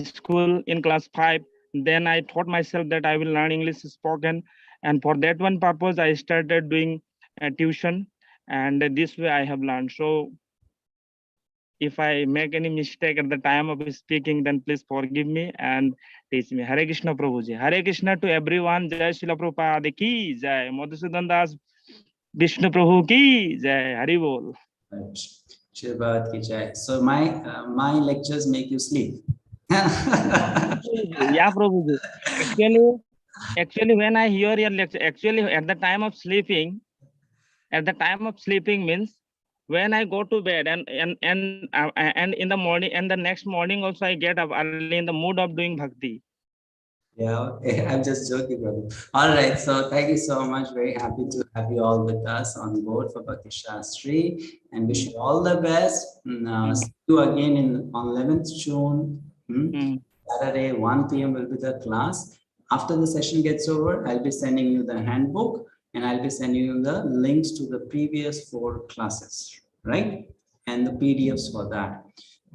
school in class 5, then I thought myself that I will learn English spoken. And for that one purpose, I started doing tuition. And this way I have learned. So if I make any mistake at the time of speaking, then please forgive me and teach me. Hare Krishna Prabhuji. Hare Krishna to everyone. Jai Srila Prabhupada ki jai. Madhusudana Das Vishnu Prabhu ki jai. Hari Bol. 𝗕𝗂𝗀𝗀𝗃 ki jai. So my lectures make you sleep. Yeah, Prabhuji. Actually, when I hear your lecture, actually at the time of sleeping means when I go to bed and in the morning and the next morning also I get up early in the mood of doing bhakti. Yeah, okay. I'm just joking, brother. All right, so thank you so much. Very happy to have you all with us on board for Bhakti-sastri, and wish you all the best. See you again on 11th June. Saturday, 1 p.m. will be the class. After the session gets over, I'll be sending you the handbook and I'll be sending you the links to the previous 4 classes, right? And the PDFs for that.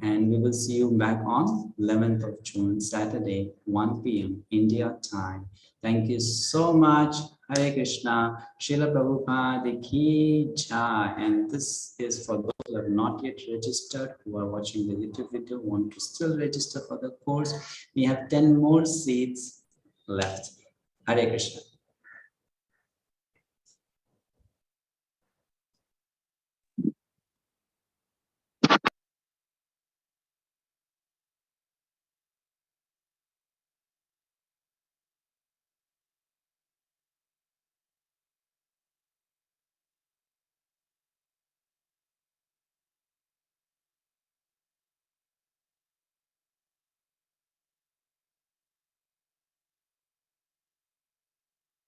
And we will see you back on 11th of June, Saturday, 1 p.m. India time. Thank you so much. Hare Krishna. Srila Prabhupada ki jai. And this is for those who have not yet registered, who are watching the YouTube video, want to still register for the course. We have 10 more seats left. Hare Krishna.